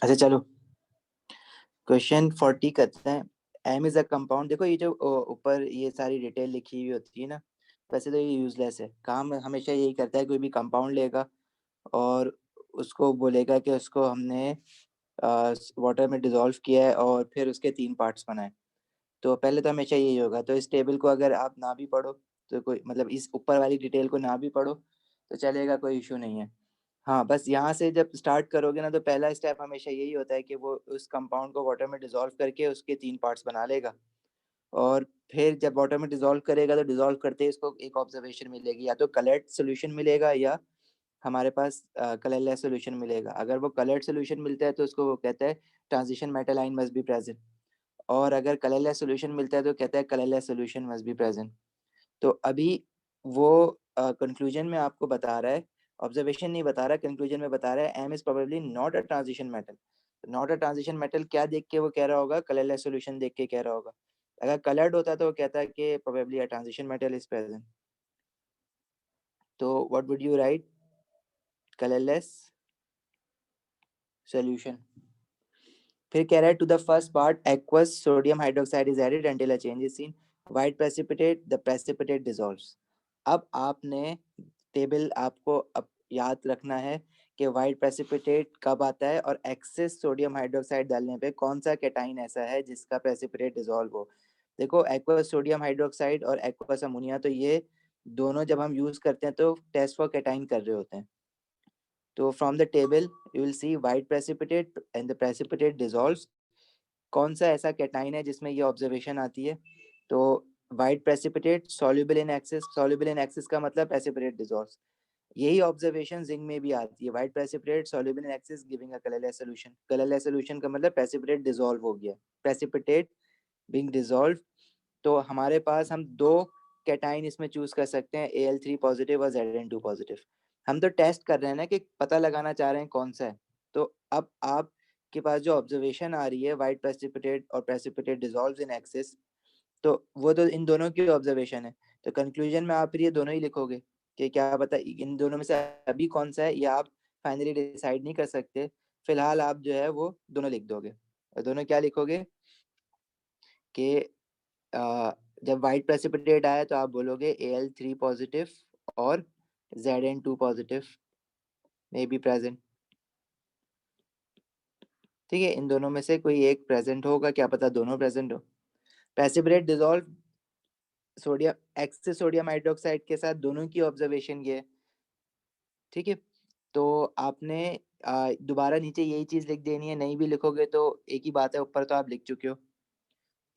अच्छा चलो, क्वेश्चन 40 करते हैं। M is a compound. देखो ये जो ऊपर ये सारी डिटेल लिखी हुई होती है ना, वैसे तो ये यूजलेस है। काम हमेशा यही करता है, कोई भी कंपाउंड लेगा और उसको बोलेगा कि उसको हमने वाटर में डिजोल्व किया है और फिर उसके 3 पार्ट्स बनाए। तो पहले तो हमेशा यही होगा। तो इस टेबल को अगर आप ना भी पढ़ो तो कोई मतलब, इस ऊपर वाली डिटेल को ना भी पढ़ो तो चलेगा, कोई इशू नहीं है। हाँ, बस यहाँ से जब स्टार्ट करोगे ना, तो पहला स्टेप हमेशा यही होता है कि वो उस कंपाउंड को वाटर में डिसॉल्व करके उसके 3 पार्ट्स बना लेगा। और फिर जब वाटर में डिसॉल्व करेगा तो डिसॉल्व करते ही इसको एक ऑब्जर्वेशन मिलेगी, या तो कलर्ड सोल्यूशन मिलेगा या हमारे पास कलरलेस सोल्यूशन मिलेगा। अगर वो कलर्ड सोल्यूशन मिलता है तो उसको वो कहता है transition metal ion must be present, और अगर कलरलेस सोल्यूशन मिलता है तो कहता है colourless solution must be present. तो अभी वो कंक्लूजन में आपको बता रहा है, ऑब्जर्वेशन नहीं बता रहा, कंक्लूजन में बता रहा है M is probably not a transition metal. Not a transition metal क्या देख के वो कह रहा होगा? कलरलेस सॉल्यूशन देख के कह रहा होगा। अगर कलर्ड होता तो वो कहता है कि probably a transition metal is present. तो what would you write? Colourless solution. फिर कह रहा है to the first part aqueous sodium hydroxide is added until a change is seen. White precipitate, the precipitate dissolves. अब आपने table आपको अब याद रखना है कि व्हाइट प्रेसिपिटेट कब आता है और एक्सेस सोडियम हाइड्रोक्साइड डालने पे कौन सा कैटाइन ऐसा है जिसका प्रेसिपिटेट डिसॉल्व हो। देखो, एक्वस सोडियम हाइड्रोक्साइड और एक्वस अमोनिया, तो ये दोनों जब हम यूज करते हैं तो टेस्ट फॉर कैटाइन कर रहे होते हैं। तो from the table you will see white precipitate and the precipitate dissolves. कौन सा ऐसा कैटाइन है जिसमें ये ऑब्जर्वेशन आती है? तो white precipitate soluble in axis. Soluble in axis का मतलब प्रेसिपिटेट डिसॉल्व्स। यही ऑब्जर्वेशन जिंक में भी आती है। White precipitate soluble in axis giving a colourless solution. Colourless solution का मतलब प्रेसिपिटेट डिसॉल्व हो गया, प्रेसिपिटेट बीइंग डिसॉल्व। तो हमारे पास हम दो कैटाइन इसमें चूज कर सकते हैं, Al3 पॉजिटिव और Zn2 पॉजिटिव। हम तो टेस्ट कर रहे हैं ना, कि पता लगाना चाह रहे हैं कौन सा है। तो अब आपके पास जो ऑब्जर्वेशन आ रही है व्हाइट प्रेसिपिटेट और प्रेसिपिटेट डिसॉल्व्स इन एक्सिस, तो वो तो इन दोनों की ऑब्जर्वेशन है। तो कंक्लूजन में आप फिर ये दोनों ही लिखोगे कि क्या पता इन दोनों में से अभी कौन सा है, या आप फाइनली डिसाइड नहीं कर सकते। फिलहाल आप जो है वो दोनों लिख दोगे। और दोनों क्या लिखोगे कि जब व्हाइट प्रेसिपिटेट आया तो आप बोलोगे Al3 पॉजिटिव और Zn2 positive may be present. ठीक है, इन दोनों में से कोई एक प्रेजेंट होगा, क्या पता दोनों प्रेजेंट हो। Precipitate dissolve sodium access sodium hydroxide के साथ दोनों की ऑब्जर्वेशन ये है। ठीक है, तो आपने दोबारा नीचे यही चीज लिख देनी है। नहीं भी लिखोगे तो एक ही बात है, ऊपर तो आप लिख चुके हो।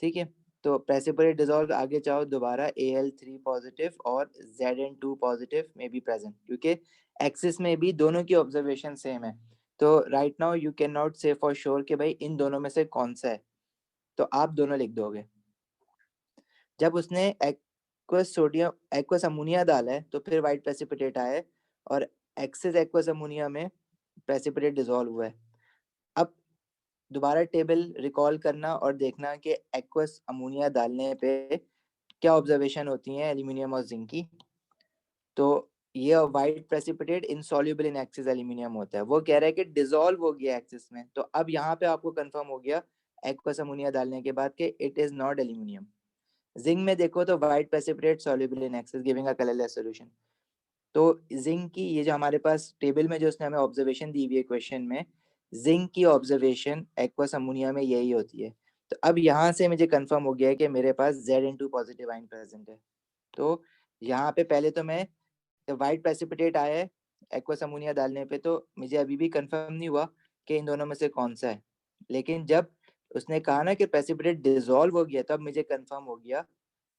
ठीक है, तो प्रेसिपिटेट डिसॉल्व आगे चाहो दोबारा Al3 पॉजिटिव और Zn2 पॉजिटिव में बी प्रेजेंट, क्योंकि एक्सिस में भी दोनों की ऑब्जर्वेशन सेम है। तो right now you can not से फॉर श्योर कि भाई इन दोनों में से कौन सा है, तो आप दोनों लिख दोगे। जब उसने एक्वस अमोनिया डाला है तो फिर व्हाइट प्रेसिपिटेट आया है, और एक्सिस एक्वस अमोनिया में प्रेसिपिटेट डिसॉल्व हुआ है। अब दोबारा टेबल रिकॉल करना और देखना कि एक्वस अमोनिया डालने पे क्या ऑब्जर्वेशन होती है एल्यूमिनियम और जिंक की। तो ये white precipitate insoluble in axis aluminium होता है। वो कह रहा है कि डिसॉल्व हो गया एक्सिस में। तो अब यहाँ पे आपको कंफर्म हो गया एक्वस अमोनिया डालने के बाद कि it is not aluminium. Zinc में देखो तो white precipitate soluble in axis giving a colourless solution. तो जिंक की ये जो हमारे पास टेबल में जो उसने हमें ऑब्जर्वेशन दी हुई है क्वेश्चन में, जिंक की ऑब्जर्वेशन एक्वस अमोनिया में यही होती है। तो अब यहाँ से मुझे कंफर्म हो गया है कि मेरे पास Zn2 पॉजिटिव आयन प्रेजेंट है। तो यहाँ पे पहले तो मैं, जब व्हाइट प्रेसिपिटेट आया है एक्वस अमोनिया डालने पे, तो मुझे अभी भी कंफर्म नहीं हुआ कि इन दोनों में से कौन सा है। लेकिन जब उसने कहा ना कि प्रेसिपिटेट डिसॉल्व हो गया, तब मुझे कंफर्म हो गया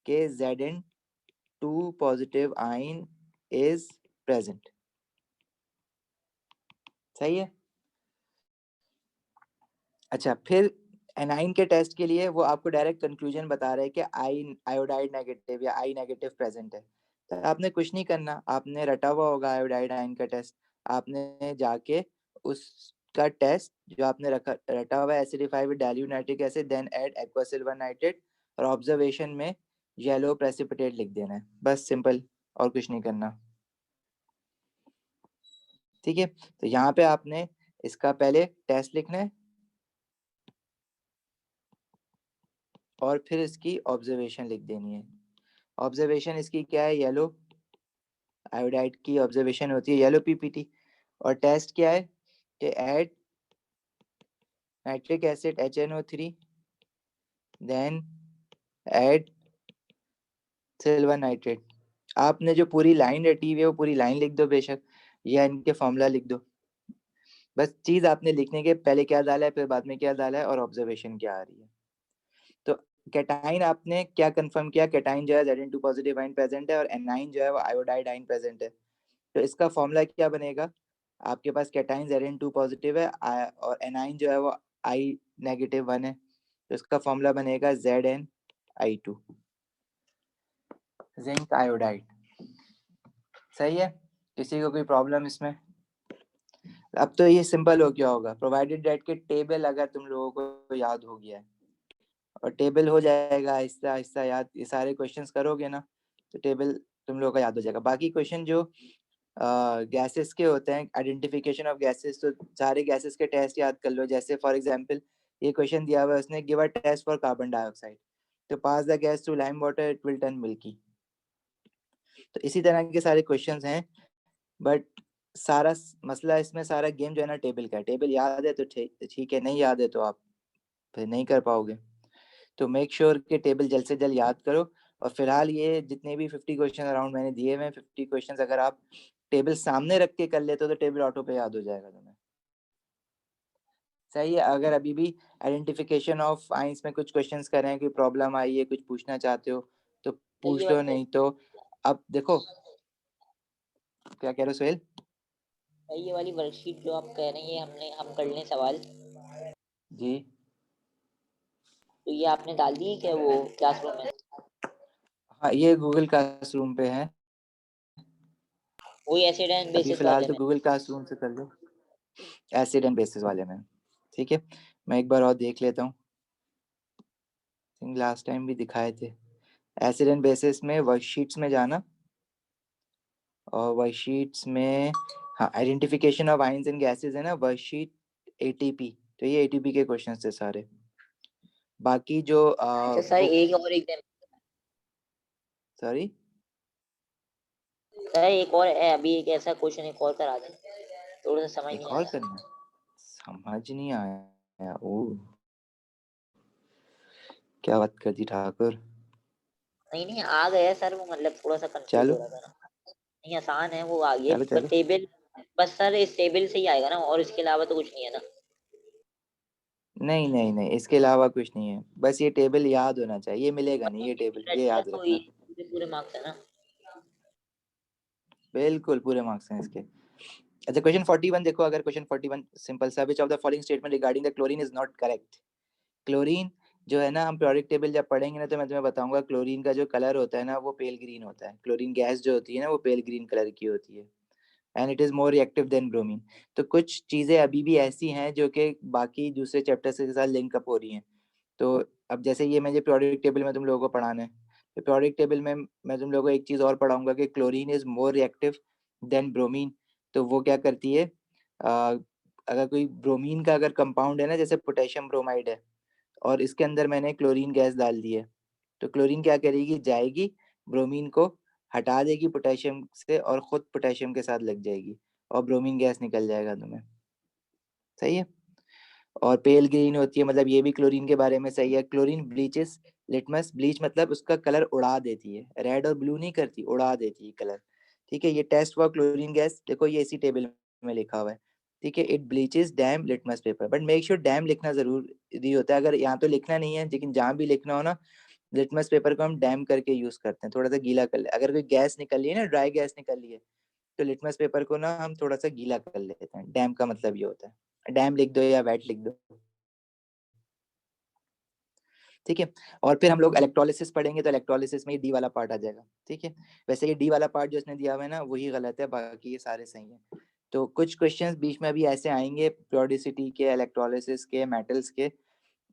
कि Zn2 positive ion is present. सही है। अच्छा, फिर एनाइन के टेस्ट के लिए वो आपको डायरेक्ट कंक्लूजन बता रहे हैं कि आयोडाइड नेगेटिव या आई नेगेटिव प्रेजेंट है। तो आपने कुछ नहीं करना, आपने रटा हुआ होगा आयोडाइड आयन का टेस्ट। आपने जाके उसका टेस्ट जो आपने रटा हुआ है, acidify with dilute nitric acid then add aqua silver nitrate, और ऑब्जर्वेशन में येलो प्रेसिपिटेट लिख देना है, बस सिंपल, और कुछ नहीं करना। ठीक है, तो यहाँ पे आपने इसका पहले टेस्ट लिखना है और फिर इसकी ऑब्जर्वेशन लिख देनी है। ऑब्जर्वेशन इसकी क्या है, येलो आयोडाइड की ऑब्जर्वेशन होती है, येलो पीपीटी। और टेस्ट क्या है कि add nitric acid HNO3 then add silver nitrate. आपने जो पूरी लाइन रटी हुई है वो पूरी लाइन लिख दो बेशक, या इनके फॉर्मूला लिख दो। बस चीज आपने लिखने के पहले क्या डाला है फिर बाद में क्या डाला है और ऑब्जर्वेशन क्या आ रही है। तो कैटाइन आपने क्या कंफर्म किया, कैटाइन जो है Zn2 पॉजिटिव आयन प्रेजेंट है और एनाइन जो है वो आयोडाइड आयन प्रेजेंट है। तो इसका फॉर्मूला क्या बनेगा, आपके पास कैटाइन Zn2 पॉजिटिव है और एनाइन जो है वो I -1 है, तो इसका फॉर्मूला बनेगा ZnI2 जिंक आयोडाइड। सही है, किसी को कोई प्रॉब्लम इसमें? अब तो ये सिंपल हो गया होगा, प्रोवाइडेड डेट के टेबल अगर तुम लोगों को याद हो गया है, और टेबल हो जाएगा आहिस्ता आहिस्ता याद, ये सारे क्वेश्चंस करोगे ना तो टेबल तुम लोगों का याद हो जाएगा। बाकी क्वेश्चन जो गैसेस के होते हैं, आइडेंटिफिकेशन ऑफ गैसेस, तो सारे गैसेस के टेस्ट याद कर लो। जैसे फॉर एग्जांपल ये क्वेश्चन दिया हुआ है, उसने give a test for carbon dioxide, तो pass the gas to lime water it will turn milky. तो इसी तरह के सारे क्वेश्चंस हैं, बट सारा मसला इसमें, सारा गेम जो है ना टेबल का है। टेबल याद है तो ठीक है, नहीं याद है तो आप फिर नहीं कर पाओगे। तो मेक श्योर कि टेबल जल्द से जल्द याद करो। और फिलहाल ये जितने भी 50 क्वेश्चन अराउंड मैंने दिए हुए हैं, 50 क्वेश्चन अगर आप टेबल सामने रख के कर लेते हो तो टेबल ऑटो पे याद हो जाएगा तुम्हें। सही है, अगर अभी भी आइडेंटिफिकेशन ऑफ आइंस में कुछ क्वेश्चंस कर रहे हैं, कोई प्रॉब्लम आई है, कुछ पूछना चाहते हो तो सर ये पूछ लो, वाली नहीं तो अब देखो। क्या कह रहे हो सोहेल? सर ये वाली वर्कशीट जो आप कह रहे हैं हम कर लें सवाल, जी तो ये आपने डाल दी है क्या वो क्लासरूम में? हाँ, ये गूगल क्लासरूम पे है, वही एसिड एंड अभी बेसिस फिलहाल वाले तो में? गूगल क्लासरूम से कर लो, एसिड एंड बेसिस वाले में। ठीक है, मैं एक बार और देख लेता हूँ, लास्ट टाइम भी दिखाए थे। एसिड एंड बेसिस में वर्कशीट्स में जाना, और वर्कशीट्स में हाँ identification of ions and gases है ना, वर्कशीट ATP, तो ये ATP के क्वेश्चन थे सारे। बाकी जो अच्छा सर बुक, एक और एग्जाम, सॉरी सर एक और है अभी, एक ऐसा क्वेश्चन एक और करा दें, थोड़ा सा समझ एक नहीं और आया। करना है? समझ नहीं आया, ओ क्या बात कर दी ठाकुर। नहीं नहीं आ गया सर, वो मतलब थोड़ा सा कंफ्यूज चलो हो रहा था ना। नहीं आसान है वो, आ गया चलो बस चलो, टेबल, बस सर इस टेबल से ही आएगा ना, और इसके अलावा तो कुछ नहीं है ना? नहीं नहीं नहीं, इसके अलावा कुछ नहीं है, बस ये टेबल याद होना चाहिए, ये मिलेगा नहीं, ये टेबल टेबल ये रट लिया याद तो रखना। पूरे पूरे मार्क्स है ना? बिल्कुल पूरे मार्क्स हैं इसके। अच्छा क्वेश्चन 41 देखो, अगर क्वेश्चन 41 सिंपल सा, which of the following statement regarding the chlorine is not correct. Chlorine जो है ना, हम पीरियोडिक टेबल जब पढ़ेंगे ना तो मैं तुम्हें बताऊंगा, क्लोरीन का जो कलर होता है ना वो पेल ग्रीन होता है, क्लोरीन गैस जो होती है ना वो पेल ग्रीन कलर की होती है, and it is more reactive than bromine. तो कुछ चीजें अभी भी ऐसी हैं जो कि बाकी दूसरे चैप्टर्स के साथ लिंक अप हो रही हैं। तो अब जैसे ये मुझे पीरियोडिक टेबल में तुम लोगों को पढ़ाना है, तो पीरियोडिक टेबल में मैं तुम लोगों को एक चीज और पढ़ाऊंगा कि chlorine is more reactive than bromine. तो वो क्या करती है, अ, अगर कोई ब्रोमीन का अगर कंपाउंड है ना, जैसे पोटेशियम ब्रोमाइड है, और इसके अंदर मैंने क्लोरीन गैस डाल दी है, तो क्लोरीन क्या करेगी, जाएगी ब्रोमीन को हटा देगी पोटेशियम से और खुद पोटेशियम के साथ लग जाएगी, और ब्रोमीन गैस निकल जाएगा तुम्हें। सही है, और पेल ग्रीन होती है, मतलब ये भी क्लोरीन के बारे में सही है। क्लोरीन ब्लीचेस लिटमस, ब्लीच मतलब उसका कलर उड़ा देती है, रेड और ब्लू नहीं करती, उड़ा देती है कलर। ठीक है, ये टेस्ट फॉर क्लोरीन गैस देखो, ये इसी टेबल में लिखा हुआ है। ठीक है, it bleaches dam litmus paper, but make sure dam लिखना जरूरी होता है। अगर यहाँ तो लिखना नहीं है, लेकिन जहाँ भी लिखना हो ना, लिटमस पेपर को हम डैम करके यूज करते हैं, थोड़ा सा गीला कर ले। अगर कोई गैस निकल है ना, ड्राई गैस निकल है, तो लिटमस पेपर को ना हम थोड़ा सा गीला कर लेते हैं, डैम का मतलब ये होता है। डैम लिख दो या वेट लिख दो। ठीक है, और फिर हम लोग इलेक्ट्रोलिसिस पढ़ेंगे, तो इलेक्ट्रोलिसिस में ये डी वाला पार्ट आ जाएगा। ठीक है, वैसे ये डी वाला पार्ट जो इसने दिया हुआ है ना वही गलत है, बाकी ये सारे सही है। तो कुछ क्वेश्चंस बीच में अभी ऐसे आएंगे प्योरिडिसिटी के, इलेक्ट्रोलिसिस के, मेटल्स के,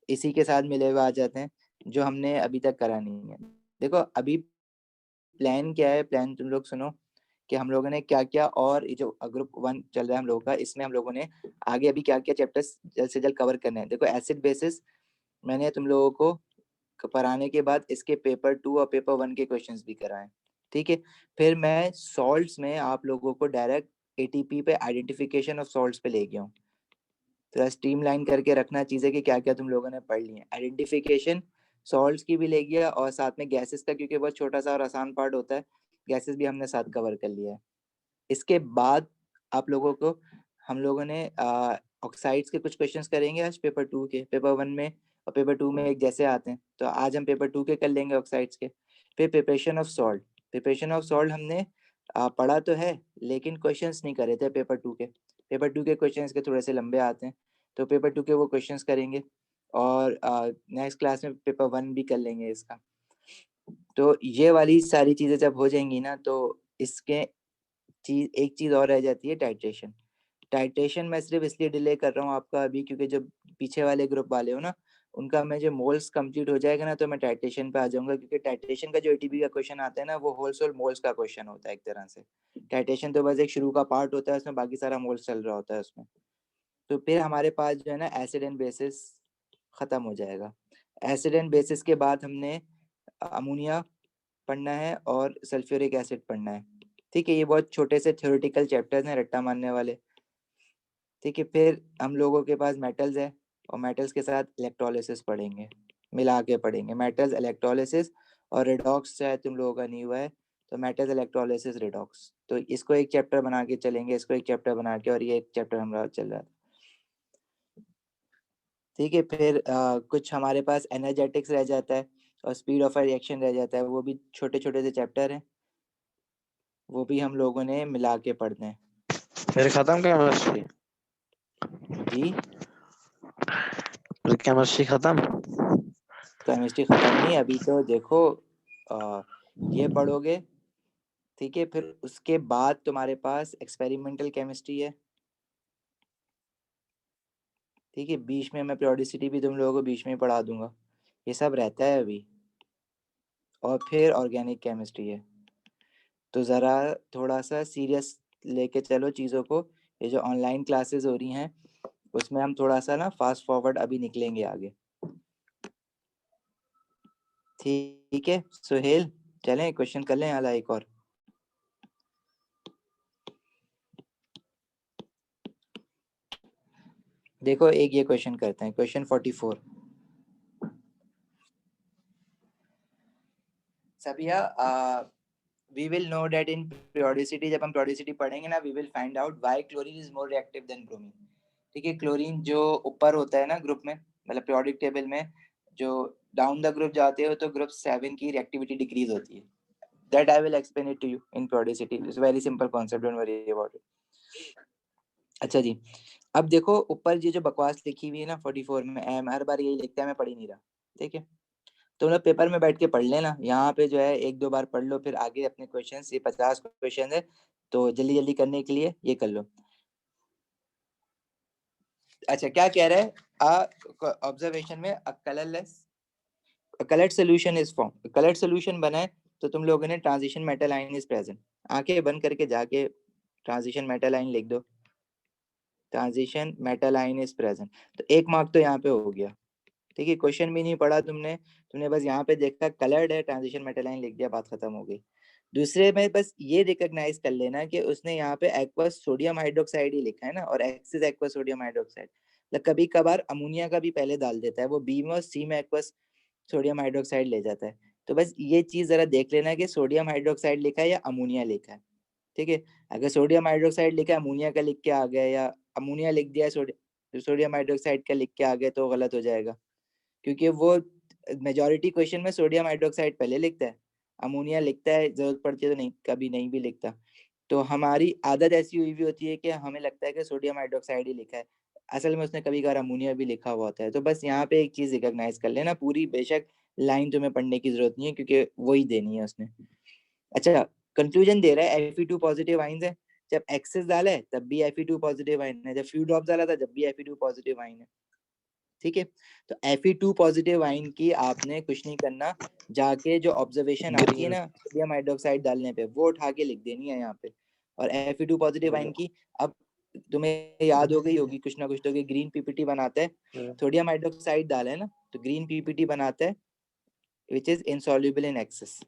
इसी के साथ मिले हुए आ जाते हैं, जो हमने अभी तक करा नहीं है। देखो अभी प्लान क्या है, प्लान तुम लोग सुनो कि हम लोगों ने क्या क्या, और ये जो ग्रुप 1 चल रहा है हम लोगों का, इसमें हम लोगों ने आगे अभी क्या क्या चैप्टर्स जल्द से जल्द कवर करने हैं। देखो एसिड बेसिस मैंने तुम लोगों को पढ़ाने के बाद इसके पेपर 2 और पेपर 1 के क्वेश्चंस भी कराए, ठीक है। फिर मैं सॉल्ट्स में आप लोगों को डायरेक्ट एटीपी पे, आइडेंटिफिकेशन ऑफ सॉल्ट्स पे ले गया हूँ। थोड़ा स्ट्रीमलाइन करके रखना चीजें कि क्या क्या तुम लोगों ने पढ़ ली है। आइडेंटिफिकेशन सॉल्ट्स की भी ले गया, और साथ में गैसेस का, क्योंकि बहुत छोटा सा और आसान पार्ट होता है, गैसेस भी हमने साथ कवर कर लिया है। इसके बाद आप लोगों को हम लोगों ने ऑक्साइड्स के कुछ क्वेश्चंस करेंगे आज पेपर 2 के। पेपर 1 में और पेपर 2 में एक जैसे आते हैं, तो आज हम पेपर 2 के कर लेंगे ऑक्साइड्स के। फिर preparation of salt. Preparation of salt हमने पढ़ा तो है, लेकिन क्वेश्चंस नहीं करे थे पेपर 2 के। पेपर 2 के क्वेश्चंस के थोड़े से लंबे आते हैं, तो पेपर 2 के वो क्वेश्चंस करेंगे, और नेक्स्ट क्लास में पेपर 1 भी कर लेंगे इसका। तो ये वाली सारी चीजें जब हो जाएंगी ना, तो इसके एक चीज और रह जाती है, टाइट्रेशन। टाइट्रेशन मैं सिर्फ इसलिए डिले कर रहा हूँ आपका अभी, क्योंकि जब पीछे वाले ग्रुप वाले हो ना, उनका मैं जो मोल्स कंप्लीट हो जाएगा ना, तो मैं टाइट्रेशन पे आ जाऊंगा, क्योंकि टाइट्रेशन का जो एटीपी का क्वेश्चन आता है ना, वो होल सोल मोल्स का क्वेश्चन होता है एक तरह से। टाइट्रेशन तो बस एक शुरू का पार्ट होता है, उसमें बाकी सारा मोल्स चल रहा होता है उसमें। तो फिर हमारे पास जो है ना एसिड एंड बेसिस खत्म हो जाएगा। एसिड एंड बेसिस के बाद हमने अमोनिया पढ़ना है और सल्फ्यूरिक एसिड पढ़ना है, ठीक है। ये बहुत छोटे से थ्योरेटिकल चैप्टर्स हैं, रट्टा मारने वाले, ठीक है। फिर हम लोगों के पास मेटल्स है, और मेटल्स के साथ इलेक्ट्रोलिसिस पढ़ेंगे, मिला के पढ़ेंगे मेटल्स, इलेक्ट्रोलिसिस और रिडॉक्स। शायद तुम लोगों का नहीं हुआ है, तो मेटल्स, इलेक्ट्रोलिसिस, रिडॉक्स, तो इसको एक चैप्टर बना के चलेंगे, इसको एक चैप्टर बना के, और ये एक चैप्टर हमारा चल रहा था, ठीक है। फिर कुछ हमारे पास एनर्जेटिक्स रह जाता है, और स्पीड ऑफ रिएक्शन रह जाता है, वो भी छोटे छोटे से चैप्टर हैं, वो भी हम लोगों ने मिला के पढ़ने हैं। फिर खत्म केमिस्ट्री? जी, फिर केमिस्ट्री खत्म? केमिस्ट्री खत्म नहीं, अभी तो देखो ये पढ़ोगे, ठीक है। फिर उसके बाद तुम्हारे पास एक्सपेरिमेंटल केमिस्ट्री है, ठीक है। बीच में मैं periodicity भी तुम लोगों को बीच में ही पढ़ा दूंगा, ये सब रहता है अभी। और फिर ऑर्गेनिक केमिस्ट्री है, तो ज़रा थोड़ा सा सीरियस लेके चलो चीज़ों को। ये जो ऑनलाइन क्लासेस हो रही हैं, उसमें हम थोड़ा सा ना फास्ट फॉरवर्ड अभी निकलेंगे आगे, ठीक है। सुहेल, चलें क्वेश्चन कर लें आला एक और। देखो एक ये क्वेश्चन करते हैं, क्वेश्चन 44। सबिया, we will know that in periodicity, जब हम periodicity पढ़ेंगे ना, we will find out why chlorine is more reactive than bromine, ठीक है। क्लोरीन जो ऊपर होता है ना ग्रुप में, मतलब periodic टेबल में, जो डाउन द ग्रुप जाते हो तो ग्रुप 7 की रिएक्टिविटी डिक्रीज होती है। that I will explain it to you in periodicity. It's a very simple concept, don't worry about it. अच्छा जी, अब देखो ऊपर ये जो बकवास लिखी हुई है ना 44 में, एम हर बार यही लिखता है, मैं पढ़ ही नहीं रहा, ठीक है। तो लोग पेपर में बैठ के पढ़ लेना, यहाँ पे जो है एक दो बार पढ़ लो, फिर आगे अपने क्वेश्चन, ये 50 क्वेश्चन है, तो जल्दी जल्दी करने के लिए ये कर लो। अच्छा, क्या कह रहा है, ऑब्जर्वेशन में coloured solution is form, coloured solution बना है, तो तुम लोगों ने transition metal ion is present, आंखें बंद करके जाके ट्रांजिशन मेटल आयन लिख दो, transition metal ion is present, तो 1 मार्क तो यहाँ पे हो गया, ठीक है। क्वेश्चन भी नहीं पढ़ा तुमने, तुमने बस यहाँ पे देखा कलर्ड है, ट्रांजिशन मेटल आयन लिख दिया, बात खत्म हो गई। दूसरे में बस ये रिकॉग्नाइज कर लेना कि उसने यहाँ पे एक्वस सोडियम हाइड्रोक्साइड ही लिखा है ना, और एक्सिस एक्वस सोडियम हाइड्रोक्साइड, मतलब कभी कभार अमोनिया का भी पहले डाल देता है, वो बी में और सी में एक्वस सोडियम हाइड्रोक्साइड ले जाता है। तो बस ये चीज जरा देख लेना कि सोडियम हाइड्रोक्साइड लिखा है या अमोनिया लिखा है, ठीक है। अगर सोडियम हाइड्रोक्साइड लिखा है, अमोनिया का लिख के आ गया, या अमोनिया लिख दिया सोडियम हाइड्रोक्साइड का लिख के आ गया, तो गलत हो जाएगा, क्योंकि वो मेजॉरिटी क्वेश्चन में सोडियम हाइड्रोक्साइड पहले लिखता है, अमोनिया लिखता है जरूरत पड़ती है तो, नहीं कभी नहीं भी लिखता। तो हमारी आदत ऐसी हुई भी होती है कि हमें लगता है कि सोडियम हाइड्रोक्साइड ही लिखा है, असल में उसने कभी कभार अमोनिया भी लिखा हुआ होता है। तो बस यहाँ पे एक चीज रिकॉग्नाइज कर लेना, पूरी बेशक लाइन तुम्हें पढ़ने की जरूरत नहीं है, क्योंकि वही देनी है उसने। अच्छा, कंक्लूजन दे रहा है Fe2 पॉजिटिव आइंस है, जब एक्सेस डाला है तब भी Fe2 पॉजिटिव आइन है, जब फ्यू ड्रॉप डाला था जब भी Fe2 पॉजिटिव आइन है। ठीक है। तो Fe2 पॉजिटिव आयन की आपने कुछ नहीं करना, जाके जो ऑब्जर्वेशन आती है ना सोडियम हाइड्रोक्साइड डालने पे, वो उठा के लिख देनी है यहाँ पे। और Fe2 पॉजिटिव आयन की अब तुम्हें याद हो गई होगी कुछ ना कुछ, तो कि ग्रीन पीपीटी बनाता है, सोडियम हाइड्रोक्साइड डाला है ना, तो ग्रीन पीपीटी बनाता है which is insoluble in excess.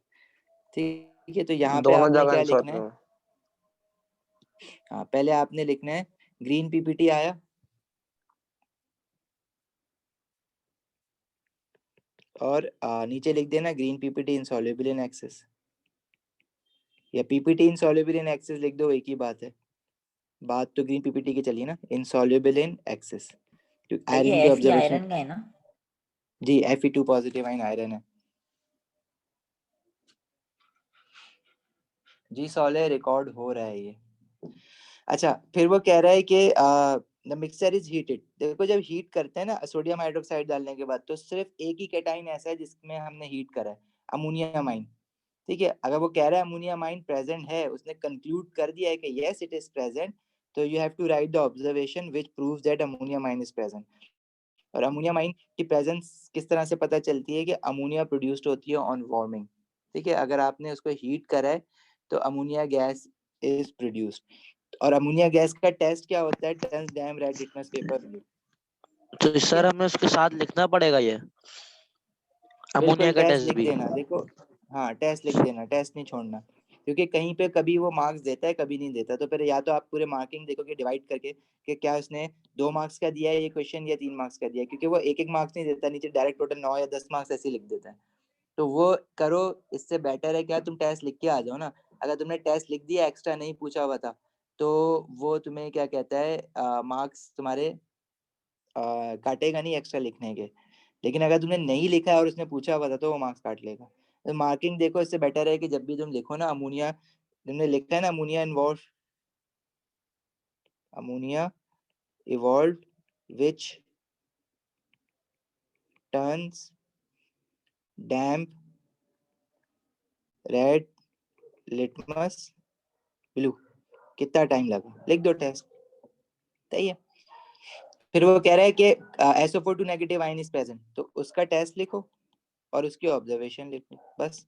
ठीक है, तो यहाँ पे दोनों आपने जगह क्या इंसॉल्व लिखना है? हाँ, पहले आपने लिखना है ग्रीन पीपीटी आया, और नीचे लिख देना green PPT insoluble in excess, या पीपीटी इनसॉल्युबल इन एक्सेस लिख दो, एक ही बात है। बात तो ग्रीन पीपीटी की चली ना, इनसॉल्युबल इन एक्सेस, तो ये आयरन के Fe ऑब्जर्वेशन। आयरन का है ना? जी, Fe2 पॉजिटिव आयन आयरन है। जी सॉले, रिकॉर्ड हो रहा है ये। अच्छा, फिर वो कह रहा है कि द मिक्सचर इज हीटेड। देखो, जब हीट करते हैं ना सोडियम हाइड्रोक्साइड डालने के बाद, तो सिर्फ एक ही कैटाइन ऐसा है जिसमें हमने हीट करा है, अमोनिया अमाइन। ठीक है, अगर वो कह रहा है अमोनिया अमाइन प्रेजेंट है, उसने कंक्लूड कर दिया है कि यस इट इज प्रेजेंट, तो you have to write the observation which proves that ammonia amine is present. और अमोनिया अमाइन की प्रेजेंस किस तरह से पता चलती है? कि अमोनिया प्रोड्यूस्ड होती है ऑन वार्मिंग। ठीक है, अगर आपने उसको हीट करा है तो अमोनिया गैस इज प्रोड्यूस्ड। और अमोनिया गैस का टेस्ट क्या होता है? Turns damp red litmus paper blue. तो ठीक सर है, हमें उसके साथ लिखना पड़ेगा ये अमोनिया बिल्कुल का टेस्ट टेस्ट लिख भी? देना। देखो, हाँ टेस्ट लिख देना, टेस्ट नहीं छोड़ना, क्योंकि कहीं पे कभी वो मार्क्स देता है, कभी नहीं देता। तो फिर या तो आप पूरे मार्किंग देखोगे डिवाइड करके कि क्या उसने 2 मार्क्स का दिया है ये क्वेश्चन या 3 मार्क्स का दिया है, क्योंकि वो एक एक मार्क्स नहीं देता, नीचे डायरेक्ट टोटल 9 या 10 मार्क्स ऐसे लिख देता है। तो वो करो, इससे बेटर है क्या तुम टेस्ट लिख के आ जाओ ना। अगर तुमने टेस्ट लिख दिया, एक्स्ट्रा नहीं पूछा हुआ था, तो वो तुम्हें क्या कहता है, मार्क्स तुम्हारे काटेगा नहीं एक्स्ट्रा लिखने के। लेकिन अगर तुमने नहीं लिखा है और उसने पूछा हुआ था, तो वो मार्क्स काट लेगा। तो मार्किंग देखो, इससे बेटर है कि जब भी तुम लिखो ना अमोनिया, तुमने लिखा है ना ammonia evolve which turns damp red litmus blue, कितना टाइम लगा, लिख दो टेस्ट। सही है। फिर वो कह रहा है कि SO4 negative ion is present, तो उसका टेस्ट लिखो और उसकी ऑब्जर्वेशन लिखो, बस।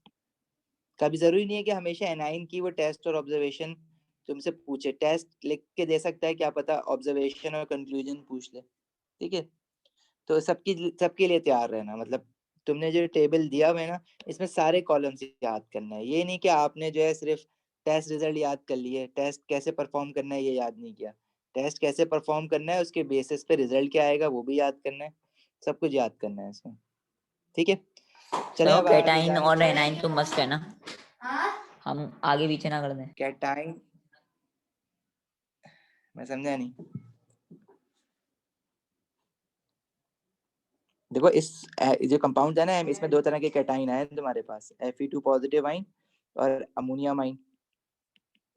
कभी जरूरी नहीं है कि हमेशा एनाइन की वो टेस्ट और ऑब्जर्वेशन तुमसे पूछे। टेस्ट लिख के दे सकता है, क्या पता ऑब्जर्वेशन और कंक्लूजन पूछ ले। ठीक है, तो सबके लिए तैयार रहना। मतलब तुमने जो टेबल दिया हुआ है ना, इसमें सारे कॉलम्स याद करना है। ये नहीं कि आपने जो है सिर्फ टेस्ट रिजल्ट याद कर लिए, टेस्ट कैसे परफॉर्म करना है ये याद नहीं किया। टेस्ट कैसे परफॉर्म करना है, उसके बेसिस पे रिजल्ट क्या आएगा वो भी याद करना है, सब कुछ याद करना है इसमें। ठीक है, चले तो अब आगे कैटाइन जाएं और तो एनाइन तो मस्ट है ना, हम आगे पीछे ना कर दें। कैटाइन, मैं समझा नहीं। देखो, इस जो कंपाउंड है ना, इसमें 2 तरह के कैटाइन आए हैं तुम्हारे पास, Fe2 पॉजिटिव आइन और अमोनिया आइन।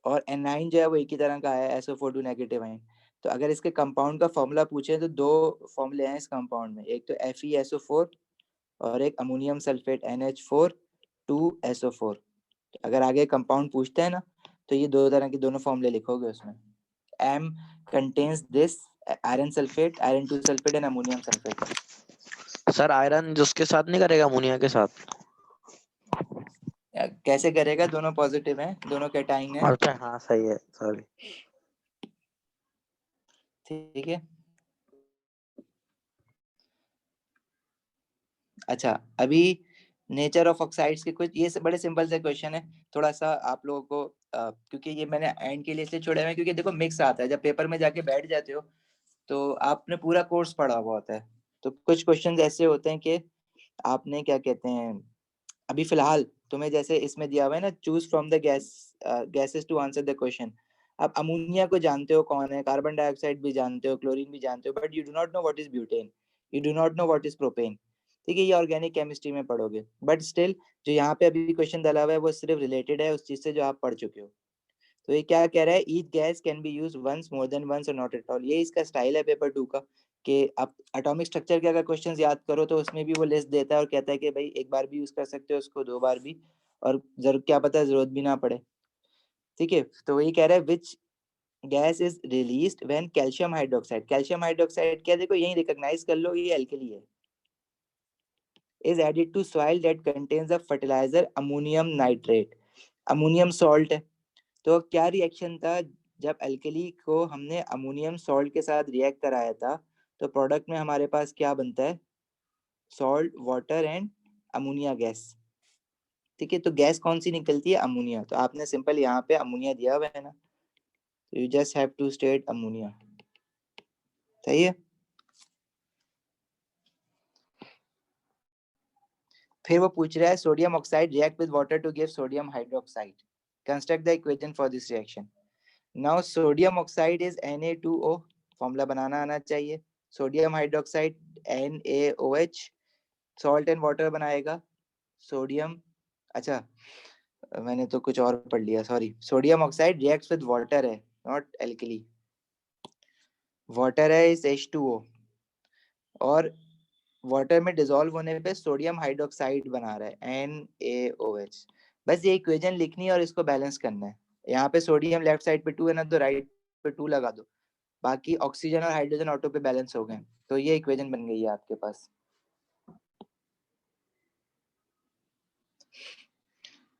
और एनाइन जो है वो एक ही तरह का है, SO4 नेगेटिव आइन। तो अगर इसके कंपाउंड का फॉर्मूला पूछे तो 2 फॉर्मूले हैं इस कंपाउंड में, एक तो FeSO4 और एक अमोनियम सल्फेट NH4 2SO4। अगर आगे कंपाउंड पूछते हैं ना, तो ये 2 तरह के दोनों फॉर्मूले लिखोगे उसमें। M contains this iron sulfate, iron 2 sulfate and ammonium sulfate। Sir iron जिसके साथ नहीं करेगा अमोनिया के साथ? कैसे करेगा? दोनों पॉजिटिव हैं, दोनों कैटाइन है। अच्छा हाँ सही है, सॉरी। ठीक है, अच्छा अभी नेचर ऑफ ऑक्साइड्स के कुछ ये बड़े सिंपल से क्वेश्चन है। थोड़ा सा आप लोगों को क्योंकि ये मैंने एंड के लिए इसलिए छोड़े हुए हैं, क्योंकि देखो मिक्स आता है, जब पेपर में जाके बैठ जाते हो तो आपने पूरा कोर्स पढ़ा हुआ होता है। तो कुछ क्वेश्चन ऐसे होते हैं कि आपने क्या कहते हैं, अभी फिलहाल तुम्हें जैसे इसमें दिया हुआ है ना, choose from the gases to answer the question. आप अमोनिया को जानते हो कौन है, कार्बन डाइऑक्साइड भी जानते हो, क्लोरीन भी जानते हो, but you do not know what is butane, you do not know what is propane. ठीक है, ये ऑर्गेनिक केमिस्ट्री में पढ़ोगे, बट स्टिल जो यहाँ पे अभी क्वेश्चन डाला हुआ है वो सिर्फ रिलेटेड है उस चीज से जो आप पढ़ चुके हो। तो ये क्या कह रहा है? Each gas can be use once, more than once or not at all. ये इसका स्टाइल है पेपर 2 का, कि आप एटॉमिक स्ट्रक्चर के अगर क्वेश्चंस याद करो तो उसमें भी वो लिस्ट देता है और कहता है कि भाई एक बार भी यूज कर सकते हो उसको, 2 बार भी, और जरूर क्या पता जरूरत भी ना पड़े। ठीक है, तो वही कह रहा है which gas is released when calcium hydroxide क्या, देखो यही रिकॉग्नाइज कर लो, ये एल्कली है, is added to soil that contains a fertilizer ammonium nitrate, ammonium salt है। तो क्या रिएक्शन था, जब एल्कली को हमने अमोनियम सॉल्ट के साथ रिएक्ट कराया था, तो प्रोडक्ट में हमारे पास क्या बनता है, salt, water and ammonia gas. ठीक है, तो गैस कौन सी निकलती है, अमोनिया। तो आपने सिंपल यहाँ पे अमोनिया दिया हुआ है ना, तो you just have to state ammonia. सही है। फिर वो पूछ रहा है sodium oxide react with water to give sodium hydroxide, construct the equation for this reaction. Now sodium oxide is Na2O, formula बनाना आना चाहिए। Sodium hydroxide NaOH, salt and water बनाएगा सोडियम, अच्छा मैंने तो कुछ और पढ़ लिया, sorry. Sodium oxide reacts with water है, नॉट एल्कली, वाटर है इज H2O, और वाटर में डिसॉल्व होने पे सोडियम हाइड्रोक्साइड बना रहा है NaOH। बस ये इक्वेशन लिखनी है और इसको बैलेंस करना है। यहाँ पे सोडियम लेफ्ट साइड पे 2 है ना, तो राइट पे 2 लगा दो, बाकी ऑक्सीजन और हाइड्रोजन ऑटो पे बैलेंस हो गए, तो ये इक्वेशन बन गई है आपके पास।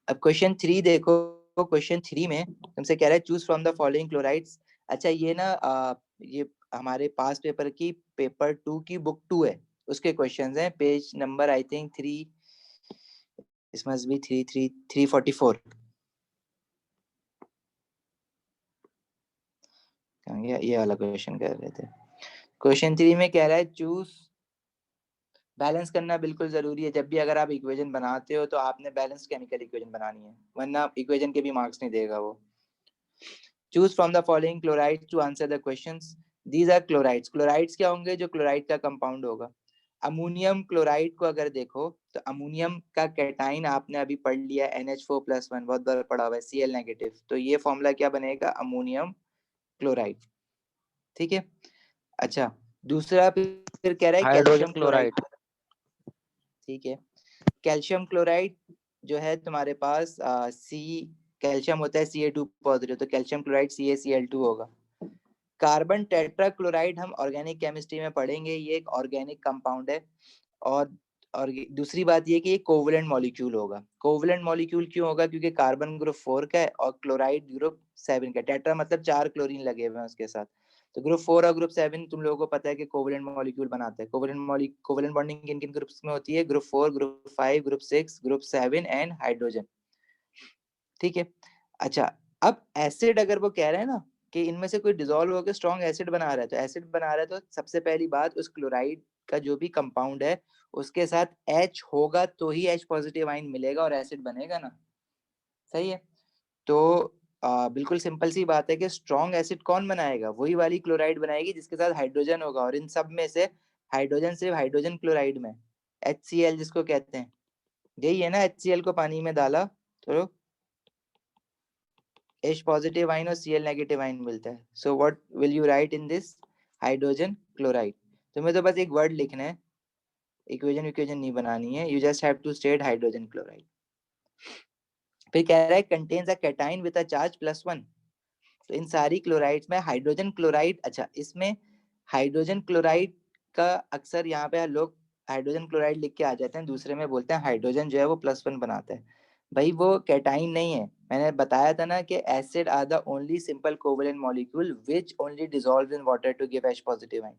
अब क्वेश्चन 3 देखो, क्वेश्चन 3 में तुमसे कह रहा है choose from the following chlorides. अच्छा ये ना ये हमारे पास पेपर की पेपर 2 की बुक 2 है, उसके क्वेश्चंस हैं, पेज नंबर आई थिंक 3, इस मस्ट बी 344। ये वाला क्वेश्चन कर रहे थे। क्वेश्चन 3 में कह रहा है चूज, बैलेंस करना बिल्कुल जरूरी है, जब भी अगर आप इक्वेशन बनाते हो तो आपने बैलेंस केमिकल इक्वेशन बनानी है, वरना इक्वेशन के भी मार्क्स नहीं देगा वो। Choose from the following chlorides to answer the questions. These are chlorides, chlorides क्या होंगे, जो क्लोराइड का कंपाउंड होगा। अमोनियम क्लोराइड को अगर देखो तो अमोनियम का कैटाइन आपने अभी पढ़ लिया NH4+1, बहुत बार पढ़ा हुआ है, Cl नेगेटिव, तो ये फॉर्मूला क्या बनेगा, अमोनियम क्लोराइड। ठीक है। अच्छा दूसरा फिर कह रहा है हाइड्रोजन कैल्शियम क्लोराइड। क्लोराइड। ठीक है, कैल्शियम क्लोराइड जो है तुम्हारे पास सी, कैल्शियम होता है Ca2 पॉजिटिव, तो कैल्शियम क्लोराइड CaCl2 होगा। कार्बन टेट्रा क्लोराइड हम ऑर्गेनिक केमिस्ट्री में पढ़ेंगे, ये एक ऑर्गेनिक कंपाउंड है, और दूसरी बात ये कि ये कोवलेंट मॉलिक्यूल होगा। कोवलेंट मॉलिक्यूल क्यों होगा, क्योंकि कार्बन ग्रुप 4 का है और क्लोराइड ग्रुप 7 का। टेट्रा मतलब 4 क्लोरीन लगे हुए हैं उसके साथ, तो ग्रुप 4 और ग्रुप 7 तुम लोगों को पता है कि कोवलेंट मॉलिक्यूल बनाते हैं। कोवलेंट बॉन्डिंग किन किन ग्रुप्स में होती है, group 4, group 5, group 6, group 7 and hydrogen. ठीक है। अच्छा अब एसिड अगर वो कह रहे हैं ना कि इनमें से कोई डिसॉल्व होकर स्ट्रॉन्ग एसिड बना रहा है, तो एसिड बना रहा है तो सबसे पहली बात उस क्लोराइड का जो भी कंपाउंड है उसके साथ H होगा तो ही H पॉजिटिव आयन मिलेगा और एसिड बनेगा ना। सही है। तो बिल्कुल सिंपल सी बात है कि स्ट्रॉन्ग एसिड कौन बनाएगा, वही वाली क्लोराइड बनाएगी जिसके साथ हाइड्रोजन होगा, और इन सब में से हाइड्रोजन सिर्फ हाइड्रोजन क्लोराइड में HCl जिसको कहते हैं, यही है ना, HCl को पानी में डाला तो H पॉजिटिव आयन और Cl नेगेटिव आयन मिलता है। So what will you right in this, hydrogen chloride. तुम्हें तो बस एक वर्ड लिखना है, इक्वेशन नहीं बनानी है, you just have to state hydrogen chloride. फिर कह रहा है contains a cation with a charge +1। तो इन सारी क्लोराइड्स में हाइड्रोजन क्लोराइड, अच्छा इसमें हाइड्रोजन क्लोराइड का अक्सर यहाँ पे लोग हाइड्रोजन क्लोराइड लिख के आ जाते हैं, दूसरे में बोलते हैं हाइड्रोजन जो है वो +1 बनाता है। भाई वो कैटाइन नहीं है, मैंने बताया था ना कि acid are the only simple covalent molecule which only dissolve in water to give H positive ion.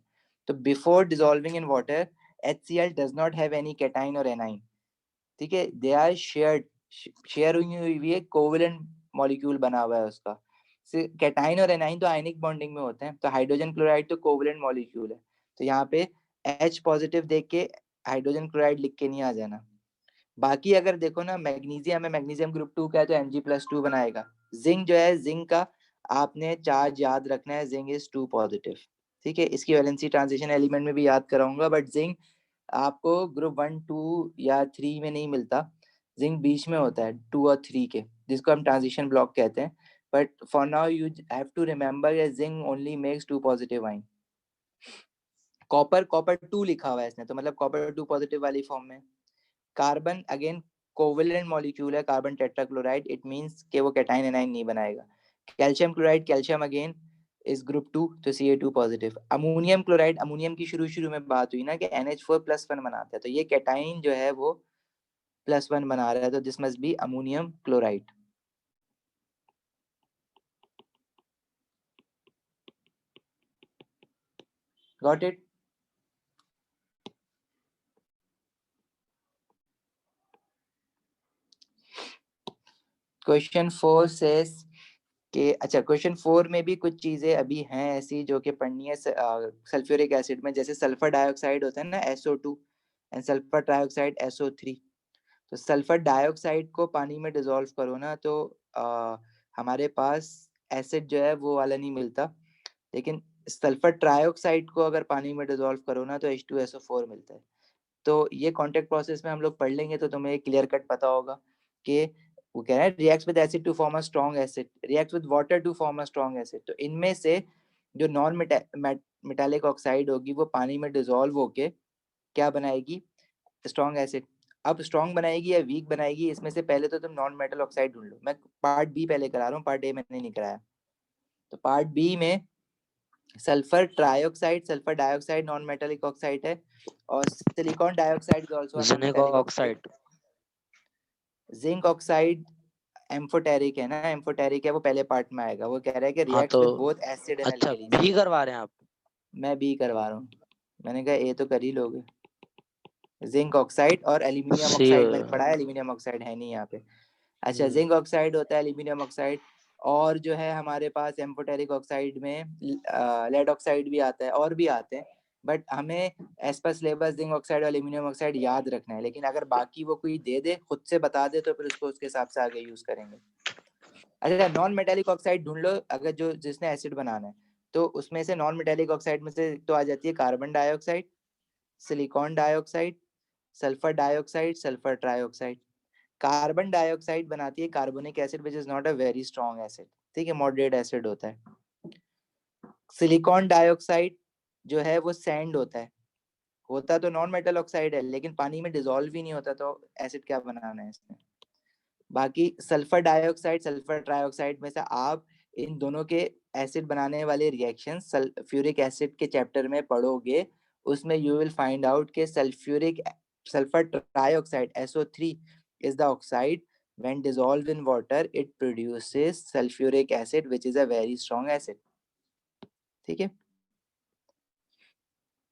तो before dissolving in water HCl does not have any cation और एनाइन। ठीक है, दे आर शेयर हुई है, covalent molecule बना हुआ है उसका। कैटाइन और एनाइन तो आयनिक बॉन्डिंग में होते हैं, तो हाइड्रोजन क्लोराइड तो कोवेलेंट मॉलिक्यूल है, तो यहाँ पे H पॉजिटिव देख के हाइड्रोजन क्लोराइड लिख के नहीं आ जाना। बाकी अगर देखो ना, मैग्नीशियम है, मैग्नीशियम ग्रुप 2 का है तो Mg+2 बनाएगा। जिंक जो है, जिंक का आपने चार्ज याद रखना है, जिंक इज 2 पॉजिटिव। ठीक है, इसकी वैलेंसी ट्रांजिशन एलिमेंट में भी याद कराऊंगा, बट जिंक आपको ग्रुप 1, 2 या 3 में नहीं मिलता, जिंक बीच में होता है 2 और 3 के, जिसको हम ट्रांजिशन ब्लॉक कहते हैं। But for now you have to remember zinc only makes 2 positive ion. Copper 2 लिखा हुआ है इसने, तो मतलब कॉपर 2 पॉजिटिव वाली फॉर्म में। कार्बन अगेन कोवेलेंट मॉलिक्यूल है, कार्बन टेट्राक्लोराइड, इट मींस कि वो कैटाइन एनाइन नहीं बनाएगा। Calcium chloride, calcium again is group 2, तो Ca2 positive. Ammonium chloride, ammonium की शुरू में बात हुई ना कि NH4+1 बनाता है, तो ये कैटाइन जो है वो +1 बना रहा है, तो this must be ammonium chloride. Got it? Question 4 says कि अच्छा, क्वेश्चन 4 में भी कुछ चीजें अभी हैं ऐसी जो कि पढ़नी है सल्फ्यूरिक एसिड में। जैसे सल्फर डाइऑक्साइड होता है ना SO2 and sulphur trioxide SO3। तो सल्फर डाइऑक्साइड को पानी में डिसॉल्व करो ना तो हमारे पास एसिड जो है वो वाला नहीं मिलता, लेकिन सल्फर ट्राइऑक्साइड को अगर पानी में डिसॉल्व करो ना तो H2SO4 मिलता है। तो ये कॉन्टेक्ट प्रोसेस में हम लोग पढ़ लेंगे तो तुम्हें क्लियर कट पता होगा कि वो कह रहा है reacts with acid to form a strong acid, reacts with water to form a strong acid. तो इनमें से जो नॉन मेटालिक ऑक्साइड होगी वो पानी में डिसॉल्व होके क्या बनाएगी? Strong acid. अब स्ट्रॉन्ग बनाएगी या वीक बनाएगी, इसमें से पहले तो तुम नॉन मेटल ऑक्साइड ढूंढ लो। मैं पार्ट बी पहले करा रहा हूँ, पार्ट ए मैंने नहीं कराया। तो पार्ट बी में sulphur trioxide, sulphur dioxide non metallic oxide है, और silicon dioxide is also known zinc metallic oxide. Oxide. Zinc oxide amphoteric है ना, एम्फोटेरिक है, वो पहले पार्ट में आएगा। वो कह रहा है कि हाँ रिएक्ट्स तो विद बोथ एसिड एंड अच्छा, अल्कलीन। बी करवा रहे हैं आप? मैं बी करवा रहा हूँ, मैंने कहा ए तो कर ही लोगे। जिंक ऑक्साइड और एल्यूमिनियम सी। ऑक्साइड मैंने पढ़ा है, एल्यूमिनियम ऑक्साइड है नहीं यहाँ पे। अच्छा, जिंक ऑक्साइड होता है, एल्यूमिनियम ऑक्साइड, और जो है हमारे पास एम्फोटेरिक ऑक्साइड में लेड ऑक्साइड भी आता है, और भी आते हैं, बट हमें एज पर सिलेबस जिंक ऑक्साइड और एल्यूमिनियम ऑक्साइड याद रखना है। लेकिन अगर बाकी वो कोई दे दे, खुद से बता दे, तो फिर उसको उसके हिसाब से आगे यूज करेंगे। अच्छा, नॉन मेटालिक ऑक्साइड ढूंढ लो, अगर जो जिसने एसिड बनाना है, तो उसमें से नॉन मेटालिक ऑक्साइड में से तो आ जाती है carbon dioxide, silicon dioxide, sulphur dioxide, sulphur trioxide. Carbon dioxide बनाती है carbonic acid which is not a very strong acid, ठीक है, मॉडरेट एसिड होता है। सिलिकॉन डाइऑक्साइड जो है वो सैंड होता तो नॉन मेटल ऑक्साइड है, लेकिन पानी में डिसॉल्व ही नहीं होता, तो एसिड क्या बनाना है इसमें। बाकी सल्फर डाइऑक्साइड, सल्फर ट्राइऑक्साइड में से आप इन दोनों के एसिड बनाने वाले रिएक्शन सल्फ्यूरिक एसिड के चैप्टर में पढ़ोगे, उसमें यू विल फाइंड आउट के sulphur trioxide SO3 is the oxide when dissolved in water it produces sulfuric acid which is a very strong acid। ठीक है,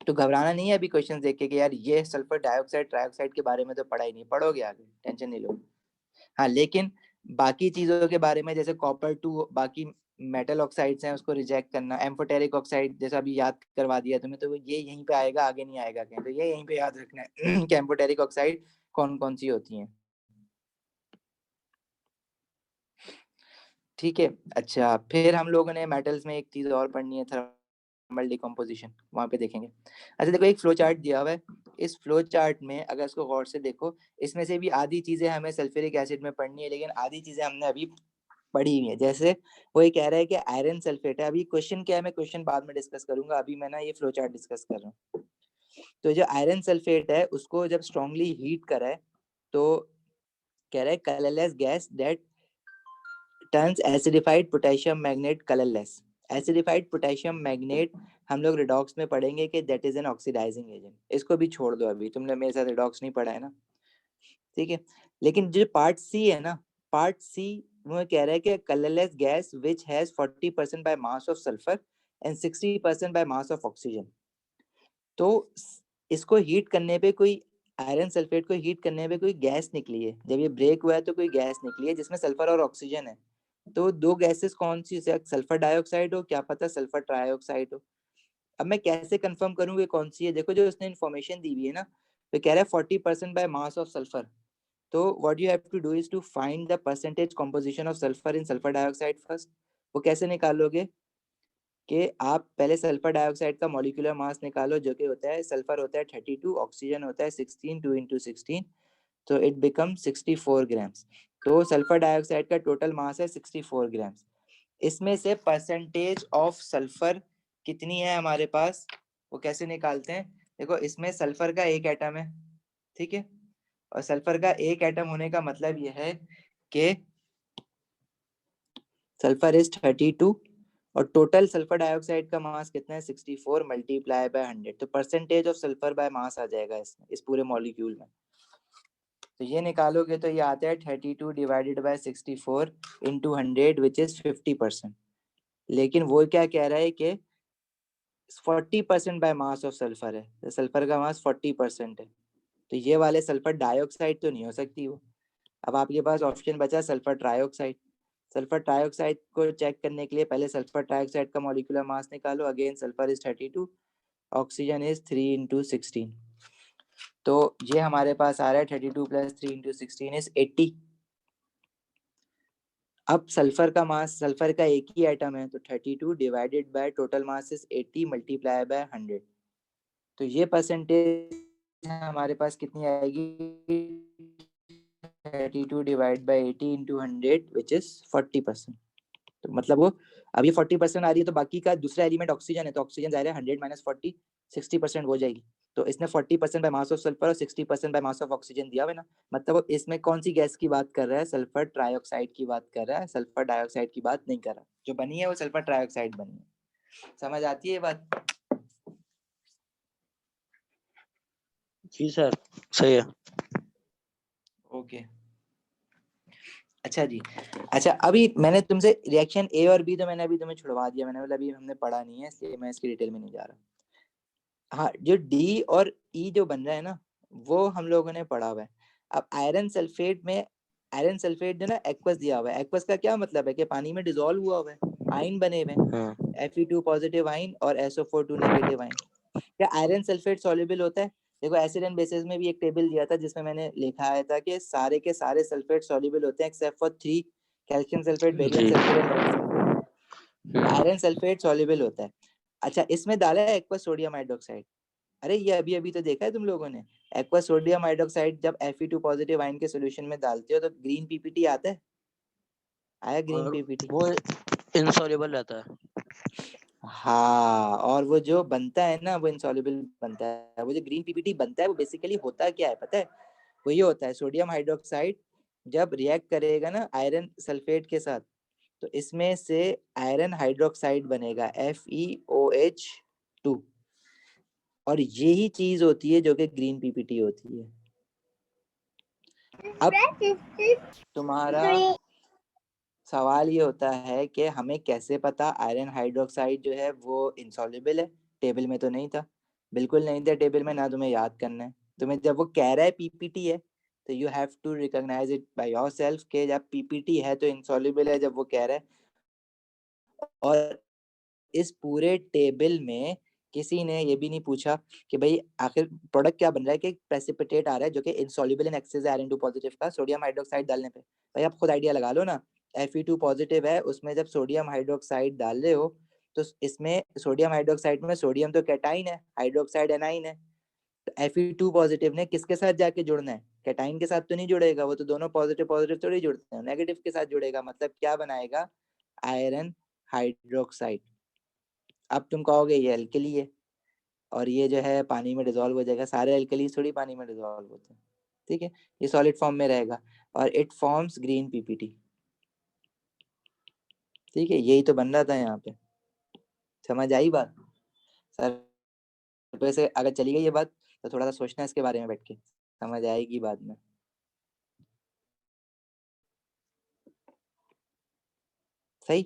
तो घबराना नहीं है अभी क्वेश्चन देख के कि यार ये सल्फर डाइऑक्साइड ट्राइऑक्साइड के बारे में तो पढ़ा ही नहीं, पढ़ोगे आगे, टेंशन नहीं लो। हाँ, लेकिन बाकी चीजों के बारे में जैसे कॉपर 2, बाकी मेटल ऑक्साइड्स हैं उसको रिजेक्ट करना, एम्फोटेरिक ऑक्साइड जैसा अभी याद करवा दिया तुम्हें, तो ये यहीं पे आएगा, आगे नहीं आएगा कहीं, तो ये यहीं पे याद रखना है कि एम्फोटेरिक ऑक्साइड कौन कौन सी होती हैं। ठीक है, अच्छा, फिर हम लोगों ने मेटल्स में एक चीज और पढ़नी है, थर्मल डिकम्पोजिशन, वहां पे देखेंगे। अच्छा देखो, एक फ्लो चार्ट दिया हुआ है, इस फ्लो चार्ट में अगर इसको गौर से देखो, इसमें से भी आधी चीजें हमें सल्फ्यूरिक एसिड में पढ़नी है, लेकिन आधी चीजें हमने अभी पढ़ी हुई है। जैसे वो ये कह रहा है कि आयरन सल्फेट है, अभी क्वेश्चन क्या है मैं क्वेश्चन बाद में डिस्कस करूंगा, अभी मैं ना ये फ्लो चार्ट डिस्कस कर रहा हूँ। तो जो आयरन सल्फेट है उसको जब स्ट्रांगली हीट करा है, तो कह रहा है colourless gas that turns acidified potassium magnet colourless. Acidified potassium magnet हम लोग रिडॉक्स में पढ़ेंगे कि that is an oxidising agent. इसको भी छोड़ दो, अभी तुमने मेरे साथ रिडॉक्स नहीं पढ़ा है ना, ठीक है। लेकिन जो पार्ट सी है ना, पार्ट सी वो कह रहा है कि colourless gas which has 40% by mass of sulphur and 60% bye mass of oxygen. तो इसको हीट करने पे कोई, आयरन सल्फेट को हीट करने पे कोई गैस निकली है, जब ये ब्रेक हुआ है तो कोई गैस निकली है जिसमें सल्फर और ऑक्सीजन है। तो दो गैसेस कौन सी, सल्फर डाइऑक्साइड हो, क्या पता सल्फर ट्राइऑक्साइड हो। अब मैं कैसे कंफर्म करूँ कौन सी है? देखो जो उसने इन्फॉर्मेशन दी हुई है ना, तो कह रहा है 40% बाय मास ऑफ सल्फर। तो what you have to do is to find the percentage composition of sulphur in sulphur dioxide first. वो कैसे निकालोगे कि आप पहले सल्फर डाइऑक्साइड का मॉलिक्यूलर मास निकालो, जो कि होता है सल्फर होता है 32, ऑक्सीजन होता है 16, 2 into 16, तो इट बिकम 64 ग्राम्स। तो सल्फर डाइऑक्साइड का टोटल मास है 64 ग्राम्स। इसमें से परसेंटेज ऑफ सल्फर कितनी है हमारे पास, वो कैसे निकालते हैं? देखो, इसमें सल्फर का एक एटम है, ठीक है, और सल्फर का एक एटम होने का मतलब यह है कि सल्फर इज 32 और टोटल सल्फर डाइऑक्साइड का मास कितना है 64 मल्टीप्लाई बाय 100, तो percentage of sulphur by mass आ जाएगा इसमें, इस पूरे मॉलिक्यूल में। तो ये निकालोगे तो ये आता है 32 divided by 64 into 100 which is 50%। लेकिन वो क्या कह रहा है कि 40% बाय मास ऑफ सल्फर है, तो सल्फर का मास 40% है, तो ये वाले सल्फर डाइऑक्साइड तो नहीं हो सकती वो। अब आपके पास ऑप्शन बचा सल्फर ट्राइऑक्साइड। सल्फर ट्राइऑक्साइड को चेक करने के लिए पहले सल्फर ट्राइऑक्साइड का मॉलिक्यूलर मास निकालो। Again sulphur is 32, oxygen is 3 into 16, तो ये हमारे पास आ रहा है 32 प्लस 3 इंटू 16 इज 80। अब सल्फर का मास, सल्फर का एक ही एटम है, तो 32 divided by total mass is 80 multiply by 100, तो ये परसेंटेज हमारे पास कितनी आएगी 32 divide by 80 into 100 which is 40%। तो मतलब वो अब ये 40% आ रही है, तो बाकी का दूसरा एलिमेंट ऑक्सीजन है, तो ऑक्सीजन जाएगा 100 माइनस 40, 60% हो जाएगी। तो इसने 40% बाय मास ऑफ सल्फर और 60% बाय मास ऑफ ऑक्सीजन दिया हुआ है ना, मतलब वो इसमें कौन सी गैस की बात कर रहा है, सल्फर ट्राइऑक्साइड की बात कर रहा है, सल्फर डाइऑक्साइड की बात नहीं कर रहा। जो बनी है वो सल्फर ट्राइऑक्साइड बनी है। समझ आती है ये बात? जी सर, सही है। ओके अच्छा जी। अच्छा अभी मैंने तुमसे रिएक्शन ए और बी तो मैंने अभी तुम्हें छुड़वा दिया, मैंने बोला अभी हमने पढ़ा नहीं है, इसलिए मैं इसकी डिटेल में नहीं जा रहा। हाँ जो डी और ई जो बन रहा है ना, वो हम लोगों ने पढ़ा हुआ है। अब आयरन सल्फेट में, आयरन सल्फेट जो ना एक्वस दिया हुआ है, एक्वस का क्या मतलब है कि पानी में डिसॉल्व हुआ हुआ है, आयन बने हुए हैं, Fe2 पॉजिटिव आयन और SO4 नेगेटिव आयन। क्या आयरन सल्फेट सॉल्युबल होता है? देखो एसिड एंड बेसिस में भी एक टेबल दिया था जिसमें मैंने लिखा आया था कि सारे के सारे सल्फेट सॉल्युबल होते हैं except for 3, calcium sulphate, barium जी। Sulphate and lead sulphate. Iron sulphate soluble होता है। अच्छा इसमें डाला है एक्वा सोडियम हाइड्रोक्साइड। अरे ये अभी अभी तो देखा है तुम लोगों ने, एक्वा सोडियम हाइड्रोक्साइड जब Fe2 पॉजिटिव आयन के सॉल्यूशन में डालते हो तो ग्रीन पीपीटी आता है, आया ग्रीन और पीपीटी? वो इनसॉल्युबल रहता है। हाँ, और वो जो बनता है ना वो इनसॉल्युबल बनता है। वो जो ग्रीन पीपीटी बनता है वो बेसिकली होता क्या है पता है? वो ये होता है सोडियम हाइड्रोक्साइड जब रिएक्ट करेगा ना आयरन सल्फेट के साथ, तो इसमें से आयरन हाइड्रोक्साइड बनेगा FeOH2, और यही चीज होती है जो कि ग्रीन पीपीटी होती है। अब तुम्हारा सवाल ये होता है कि हमें कैसे पता आयरन हाइड्रोक्साइड जो है वो इनसॉल्युबल है? टेबल में तो नहीं था, बिल्कुल नहीं था टेबल में, ना तुम्हें याद करना है। तुम्हें जब वो कह रहा है पीपीटी है तो you have to recognise it by yourself कि जब पीपीटी है तो इनसॉल्युबल है, जब वो कह रहा है। और इस पूरे टेबल में किसी ने ये भी नहीं पूछा कि भाई आखिर प्रोडक्ट क्या बन रहा है, कि प्रेसिपिटेट आ रहा है जो कि insoluble in excess iron 2 positive का सोडियम हाइड्रोक्साइड डालने पे। भाई आप खुद आइडिया लगा लो ना, Fe2 पॉजिटिव है, उसमें जब सोडियम हाइड्रोक्साइड डाल रहे हो तो इसमें सोडियम हाइड्रोक्साइड में सोडियम तो कैटाइन है, हाइड्रोक्साइड एनाइन है, तो Fe2 पॉजिटिव ने किसके साथ जाके जुड़ना है? कैटाइन के साथ तो नहीं जुड़ेगा, वो तो दोनों पॉजिटिव पॉजिटिव थोड़ी जुड़ते हैं, नेगेटिव के साथ जुड़ेगा, मतलब क्या बनाएगा? Iron hydroxide. अब तुम कहोगे ये एल्कली है और ये जो है पानी में डिसॉल्व हो जाएगा, सारे एल्कलीज थोड़ी पानी में डिसॉल्व होते हैं, ठीक है, ये सॉलिड फॉर्म में रहेगा और इट फॉर्म्स ग्रीन पीपीटी। ठीक है, यही तो बन रहा था यहाँ पे। समझ आई बात? सर पे से अगर चली गई ये बात तो थोड़ा सा सोचना इसके बारे में बैठ के, समझ आएगी बाद में। सही।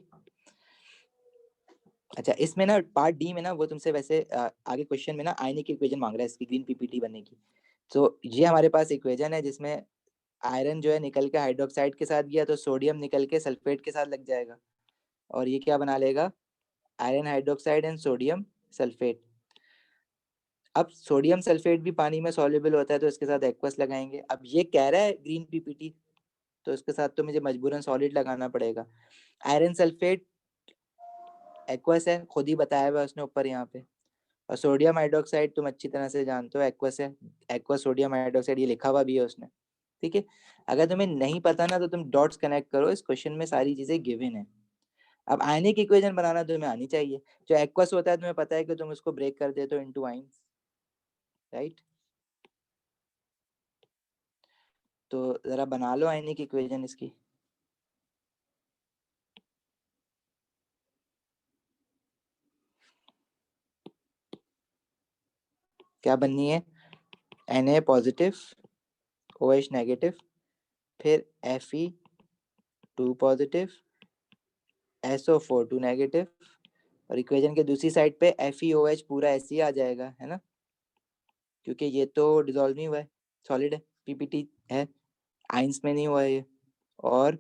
अच्छा इसमें ना पार्ट डी में ना वो तुमसे वैसे आगे क्वेश्चन में ना आयनिक इक्वेशन मांग रहा है इसकी ग्रीन पीपीटी बनने की। तो ये हमारे पास इक्वेशन है जिसमें आयरन जो है निकल के हाइड्रोक्साइड के साथ गया तो सोडियम निकल के सल्फेट के साथ लग जाएगा, और ये क्या बना लेगा? Iron hydroxide and sodium sulphate. अब सोडियम सल्फेट भी पानी में सॉल्युबल होता है तो इसके साथ एक्वस लगाएंगे। अब ये कह रहा है ग्रीन पीपीटी, तो इसके साथ तो मुझे मजबूरन सॉलिड लगाना पड़ेगा। आयरन सल्फेट एक्वस है, खुद ही बताया हुआ उसने ऊपर यहाँ पे, और सोडियम हाइड्रोक्साइड तुम अच्छी तरह से जानते हो एक्वस है, एक्वस सोडियम हाइड्रोक्साइड, ये लिखा हुआ भी है उसने, ठीक है। अगर तुम्हें नहीं पता ना तो तुम डॉट्स कनेक्ट करो, इस क्वेश्चन में सारी चीजें गिवन है। अब आयनिक इक्वेशन बनाना तुम्हें आनी चाहिए। जो एक्वस होता है तुम्हें पता है कि तुम उसको ब्रेक कर देते हो इनटू आयंस, राइट? तो जरा बना लो आयनिक इक्वेशन इसकी। क्या बननी है? Na पॉजिटिव, OH नेगेटिव, फिर Fe2 पॉजिटिव, SO4 2 नेगेटिव, और इक्वेशन के दूसरी साइड पे FeOH पूरा ऐसे ही आ जाएगा, है ना, क्योंकि ये तो डिसॉल्व नहीं हुआ है, सॉलिड है, पीपीटी है, आइंस में नहीं हुआ है ये। और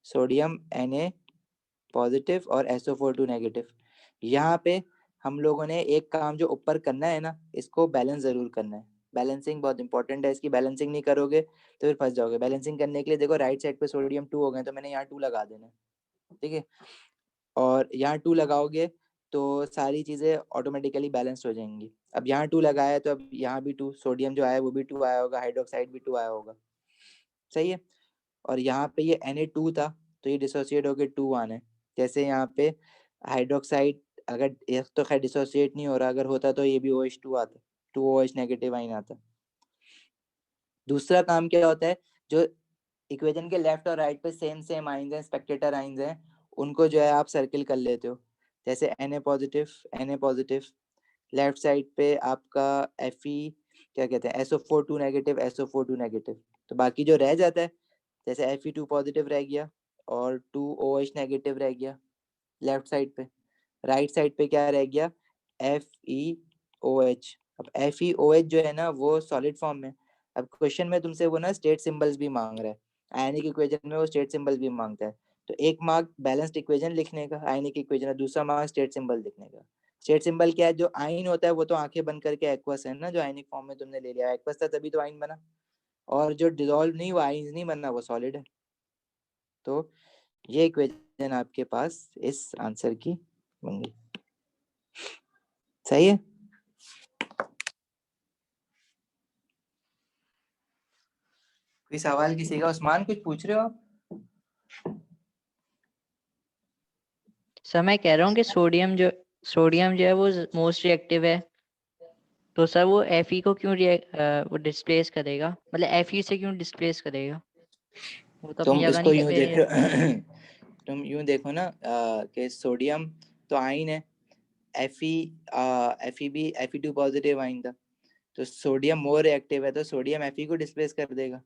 सोडियम Na पॉजिटिव और SO4 2 नेगेटिव। यहाँ पे हम लोगों ने एक काम जो ऊपर करना है ना, इसको बैलेंस जरूर करना है। बैलेंसिंग बहुत इंपॉर्टेंट है, इसकी बैलेंसिंग नहीं करोगे तो फिर फंस जाओगे। बैलेंसिंग करने के लिए देखो राइट साइड पे सोडियम 2 हो गए, तो मैंने यहाँ 2 लगा देना है, ठीक है, और यहाँ 2 लगाओगे तो सारी चीजें ऑटोमेटिकली बैलेंस हो जाएंगी। अब यहाँ 2 लगाया तो अब यहाँ भी 2, सोडियम जो आया वो भी 2 आया होगा, हाइड्रोक्साइड भी 2 आया होगा, सही है। और यहाँ पे ये Na2 था तो ये डिसोसिएट होकर 2 आना है। जैसे यहाँ पे हाइड्रोक्साइड अगर एक तो खैर डिसोसिएट नहीं हो रहा, अगर होता तो ये भी OH2 आता, 2OH नेगेटिव आइन आता। दूसरा काम क्या होता है, जो इक्वेशन के लेफ्ट और राइट पे सेम आइंस हैं, स्पेक्टेटर आइंस हैं, उनको जो है आप सर्किल कर लेते हो। जैसे Na पॉजिटिव, लेफ्ट साइड पे आपका Fe क्या कहते हैं, SO4 2 नेगेटिव, SO4 2 नेगेटिव। तो बाकी जो रह जाता है, जैसे Fe2 पॉजिटिव रह गया और 2OH नेगेटिव रह गया लेफ्ट साइड पे। राइट साइड पे क्या रह गया, FeOH। अब FeOH जो है ना वो सॉलिड फॉर्म में। अब क्वेश्चन में तुमसे वो ना स्टेट सिंबल्स भी मांग रहा है, आयनिक इक्वेशन में वो स्टेट सिंबल भी मांगता है। तो एक मार्क बैलेंस्ड इक्वेशन लिखने का आयनिक इक्वेशन, और दूसरा मार्क स्टेट सिंबल लिखने का। स्टेट सिंबल क्या है, जो आइन होता है वो तो आंखें बंद करके एक्वस है ना, जो आयनिक फॉर्म में तुमने ले लिया, एक्वस था तभी तो आइन बना, और जो डिसॉल्व नहीं हुआ, आइंस नहीं बनना, वो सॉलिड है। तो ये इक्वेशन आपके पास इस आंसर की बन गई, सही है। कोई सवाल किसी का? उस्मान कुछ पूछ रहे हो आप? सर मैं कह रहा हूँ कि सोडियम जो है वो मोस्ट रिएक्टिव है, तो सर वो Fe को क्यों वो डिस्प्लेस करेगा, मतलब Fe से क्यों डिस्प्लेस करेगा, वो तो अपनी तुम जगह इसको नहीं यूं पे देख रहे हो तुम यूं देखो ना कि सोडियम तो आइन है, Fe भी Fe2 पॉजिटिव आइन था, तो सोडियम मोर रिएक्टिव है, तो सोडियम Fe को डिस्प्लेस कर देगा,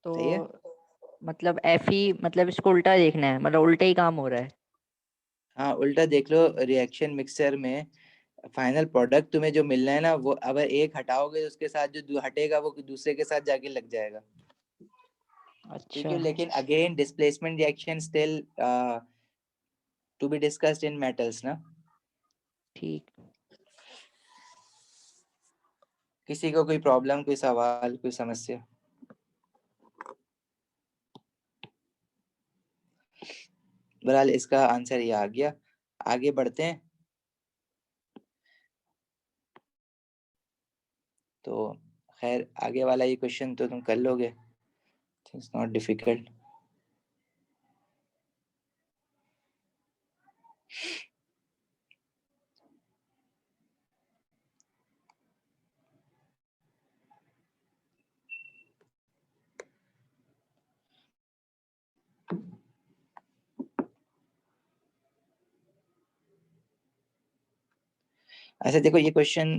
सही है। तो मतलब Fe, मतलब इसको उल्टा देखना है, मतलब उल्टा ही काम हो रहा है। हाँ उल्टा देख लो, रिएक्शन मिक्सचर में फाइनल प्रोडक्ट तुम्हें जो मिलना है ना, वो अगर एक हटाओगे तो उसके साथ जो हटेगा वो दूसरे के साथ जाके लग जाएगा, ठीक है। अच्छा लेकिन again displacement reaction still to be discussed in metals ना। ठीक। किसी को कोई प्रॉब्लम, कोई सवाल, कोई समस्या? बहरहाल इसका आंसर ये आ गया। आगे बढ़ते हैं। तो खैर आगे वाला ये क्वेश्चन तो तुम कर लोगे, इट्स नॉट डिफिकल्ट। अच्छा देखो ये क्वेश्चन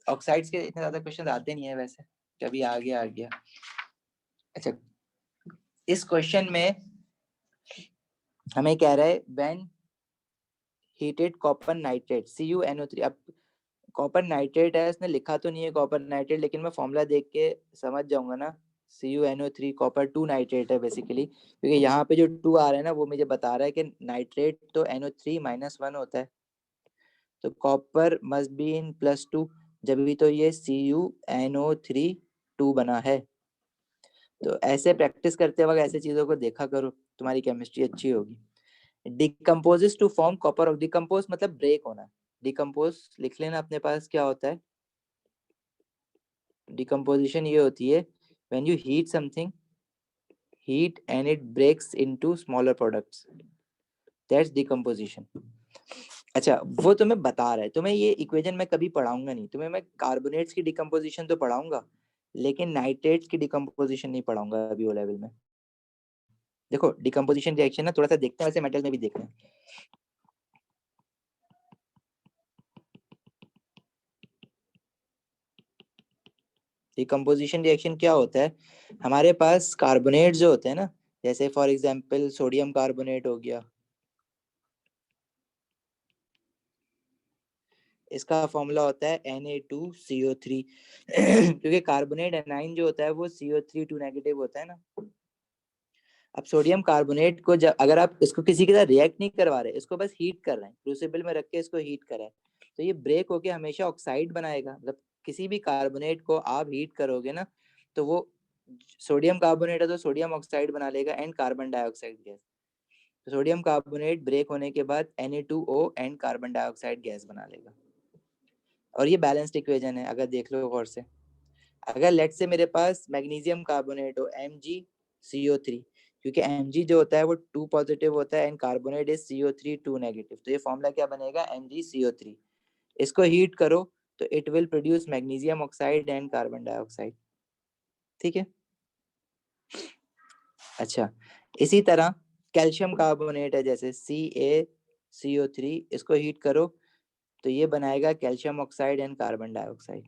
ऑक्साइड्स के इतने ज्यादा क्वेश्चन आते नहीं है वैसे, कभी आ गया। अच्छा इस क्वेश्चन में हमें कह रहा है when heated copper nitrate CuNO3। अब कॉपर नाइट्रेट है, इसने लिखा तो नहीं है कॉपर नाइट्रेट, लेकिन मैं फॉर्मूला देख के समझ जाऊंगा ना। CuNO3 कॉपर 2 नाइट्रेट है बेसिकली, क्योंकि यहाँ पे जो 2 आ रहा है ना वो मुझे बता रहा है कि नाइट्रेट तो NO3-1 होता है, तो कॉपर मस्ट बी इन +2, जब भी तो ये CuNO3 2 बना है। तो ऐसे प्रैक्टिस करते वक्त ऐसे चीजों को देखा करो, तुम्हारी केमिस्ट्री अच्छी होगी। Decomposes to form copper, decompose मतलब ब्रेक होना। डिकम्पोज लिख लेना अपने पास क्या होता है। डिकम्पोजिशन ये होती है when you heat something, heat and it breaks into smaller products, that's decomposition. अच्छा वो तुम्हें बता रहा है, तुम्हें ये इक्वेशन मैं कभी पढ़ाऊंगा नहीं, तुम्हें मैं कार्बोनेट्स की डिकम्पोजिशन तो पढ़ाऊंगा, लेकिन नाइट्रेट्स की डिकम्पोजिशन नहीं पढ़ाऊंगा अभी वो लेवल में। देखो डिकम्पोजिशन रिएक्शन ना थोड़ा सा देखते हैं, वैसे मेटल में भी देखते हैं। डिकम्पोजिशन रिएक्शन क्या होता है, हमारे पास कार्बोनेट जो होते हैं ना, जैसे फॉर एग्जांपल सोडियम कार्बोनेट हो गया, इसका फॉर्मूला होता है Na2CO3 क्योंकि कार्बोनेट एनाइन जो होता है वो CO3 नेगेटिव होता है ना। अब सोडियम कार्बोनेट को जब अगर आप इसको किसी के साथ रिएक्ट नहीं करवा रहे, इसको बस हीट कर रहे हैं, क्रूसिबल में रख के इसको हीट कर रहे हैं, तो ये ब्रेक होके हमेशा ऑक्साइड बनाएगा। मतलब किसी भी कार्बोनेट को आप हीट करोगे ना, तो वो सोडियम कार्बोनेट है तो सोडियम ऑक्साइड बना लेगा एंड कार्बन डाइऑक्साइड गैस। तो सोडियम कार्बोनेट ब्रेक होने के बाद Na2O and carbon dioxide gas बना लेगा। और ये बैलेंस्ड इक्वेशन है, अगर देख लो गौर से। अगर लेट से मेरे पास मैग्नीशियम कार्बोनेट हो MgCO3, क्योंकि Mg जो होता है वो 2 पॉजिटिव होता है and carbonate is CO3 2 negative, तो ये फॉर्मूला क्या बनेगा MgCO3। इसको हीट करो तो it will produce magnesium oxide and carbon dioxide. ठीक है। अच्छा, इसी तरह कैल्शियम कार्बोनेट है जैसे CaCO3, इसको हीट करो तो ये बनाएगा calcium oxide and carbon dioxide.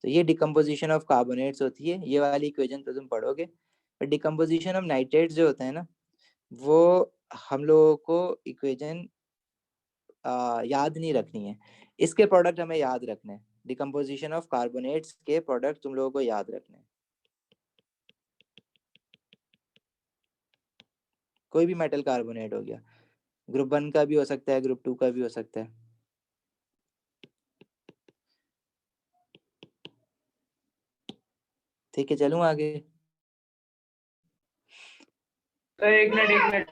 तो ये डिकम्पोजिशन ऑफ कार्बोनेट्स होती है, ये वाली इक्वेशन तो तुम पढ़ोगे। पर डिकम्पोजिशन ऑफ नाइट्रेट्स जो होते हैं ना, वो हम लोगों को इक्वेशन याद नहीं रखनी है, इसके प्रोडक्ट हमें याद रखने हैं। डिकम्पोजिशन ऑफ कार्बोनेट्स के प्रोडक्ट तुम लोगों को याद रखने हैं। कोई भी मेटल कार्बोनेट हो गया, ग्रुप 1 का भी हो सकता है, ग्रुप 2 का भी हो सकता है। ठीक है, चलूं आगे। एक मिनट।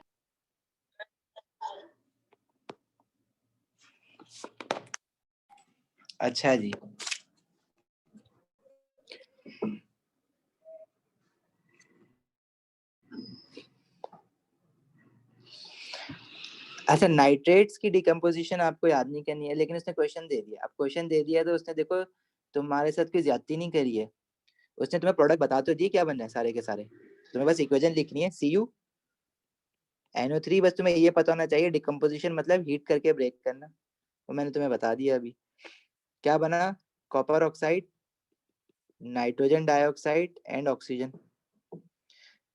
अच्छा जी, अच्छा नाइट्रेट्स की डिकम्पोजिशन आपको याद नहीं करनी है, लेकिन उसने क्वेश्चन दे दिया। अब क्वेश्चन दे दिया तो उसने देखो तुम्हारे साथ कोई ज्यादती नहीं करी है, उसने तुम्हें प्रोडक्ट बता तो दिए क्या बनना है सारे के सारे, तुम्हें बस इक्वेशन लिखनी है CuNO3, बस तुम्हें ये पता होना चाहिए डिकम्पोजिशन मतलब हीट करके ब्रेक करना, वो मैंने तुम्हें बता दिया अभी। क्या बना, copper oxide, nitrogen dioxide and oxygen.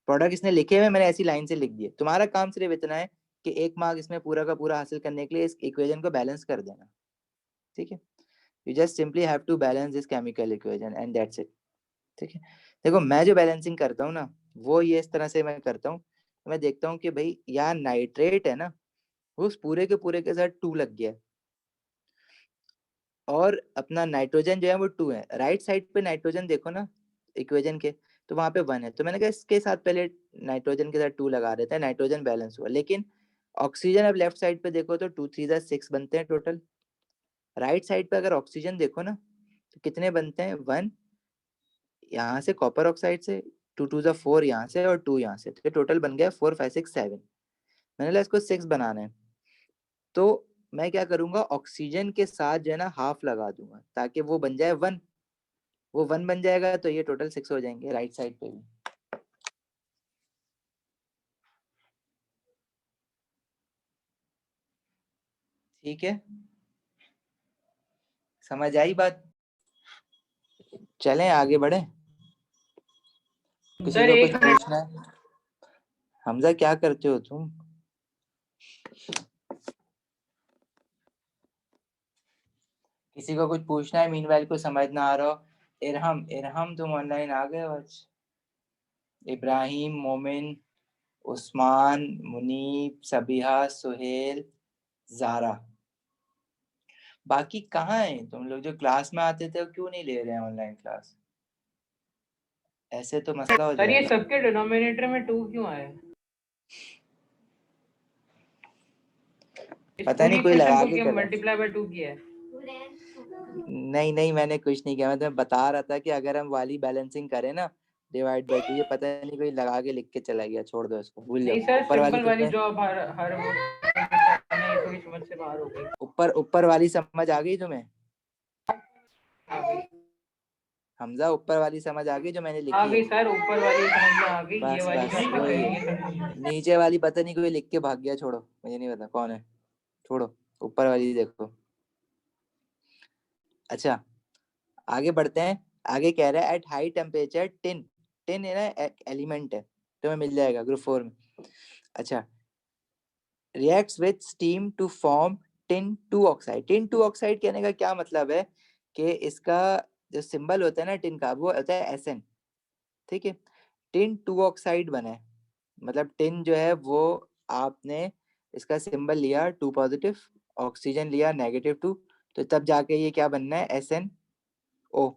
Product इसने लिखे हुए, मैंने ऐसी लाइन से लिख दिए। तुम्हारा काम सिर्फ इतना है कि 1 मार्क इसमें पूरा का पूरा हासिल करने के लिए इस इक्वेशन को बैलेंस कर देना। ठीक है, you just simply have to balance this chemical equation and that's it. ठीक है, देखो मैं जो बैलेंसिंग करता हूँ ना, वो ये इस तरह से मैं करता हूँ। मैं देखता हूँ कि भाई यहाँ नाइट्रेट है ना, उस पूरे के साथ 2 लग गया है, और अपना नाइट्रोजन जो है वो 2 है। राइट साइड पे नाइट्रोजन देखो ना इक्वेशन के, तो वहां पे 1 है, तो मैंने कहा इसके साथ पहले नाइट्रोजन के साथ 2 लगा देते हैं, नाइट्रोजन बैलेंस हुआ। लेकिन ऑक्सीजन अब लेफ्ट साइड पे देखो तो 2 3 6 बनते हैं टोटल। राइट साइड पे अगर ऑक्सीजन देखो ना, तो कितने बनते हैं, 1 यहाँ से कॉपर ऑक्साइड से, 2 2 4 यहाँ से और 2 यहाँ से, तो टोटल बन गया 4 5 6 7। मैंने कहा इसको 6 बनाना है, तो मैं क्या करूंगा, ऑक्सीजन के साथ जो है ना हाफ लगा दूंगा ताकि वो बन जाए 1। वो 1 बन जाएगा तो ये टोटल 6 हो जाएंगे राइट साइड पे भी। ठीक है, समझ आई बात। चलें आगे बढ़े, किसी सर को एक कुछ पूछना है? हमजा क्या करते हो तुम? किसी को कुछ पूछना है? मीनवाइल को समझ ना आ रहा हो, इरहम इरहम तुम ऑनलाइन आ गए हो आज? इब्राहिम, मोमिन, उस्मान, मुनीब, सबिहा, सुहेल, जारा, बाकी कहाँ है तुम लोग? जो क्लास में आते थे वो क्यों नहीं ले रहे हैं ऑनलाइन क्लास? ऐसे तो मसला हो सर ये जाएगा। सबके डिनोमिनेटर में 2 क्यों आए? इस पता नहीं पूरी कोई क्वेश्चन लगा को के क्या चला। मल्टीप्लाई बाय 2 किया है? नहीं नहीं, मैंने कुछ नहीं किया, मैं तुम्हें बता रहा था कि अगर हम वाली बैलेंसिंग करें ना डिवाइड बाय 2, ये पता नहीं कोई लगा के लिख के चला गया, छोड़ दो इसको, भूल नहीं जाओ। सर, ऊपर वाली सिंपल वाली तुम्हें, जो अब हर वो नहीं, थोड़ी समझ से बाहर हो गई। ऊपर वाली समझ आ गई तुम्हें? हमजा ऊपर वाली समझ आ गई जो मैंने आ लिखी गई है? सर, ऊपर वाली समझ में आ गई, ये बस वाली बस जो आपने वही करी है, है सर। नीचे वाली पता नहीं कोई लिख के भाग गया, छोड़ो, मुझे नहीं पता कौन है, छोड़ो, ऊपर वाली देखो। अच्छा आगे बढ़ते हैं। आगे कह रहा है at high temperature tin, tin है ना एलिमेंट है, तुम्हें मिल जाएगा ग्रुप 4 में। अच्छा, reacts with steam to form tin 2 oxide. Tin 2 oxide कहने का क्या मतलब है कि इसका जो सिंबल होता है ना टिन का, वो होता है SN, ठीक है। टिन 2 ऑक्साइड बना है, मतलब टिन जो है वो आपने इसका सिंबल लिया 2 पॉजिटिव, ऑक्सीजन लिया -2, तो तब जाके ये क्या बनना है SNO,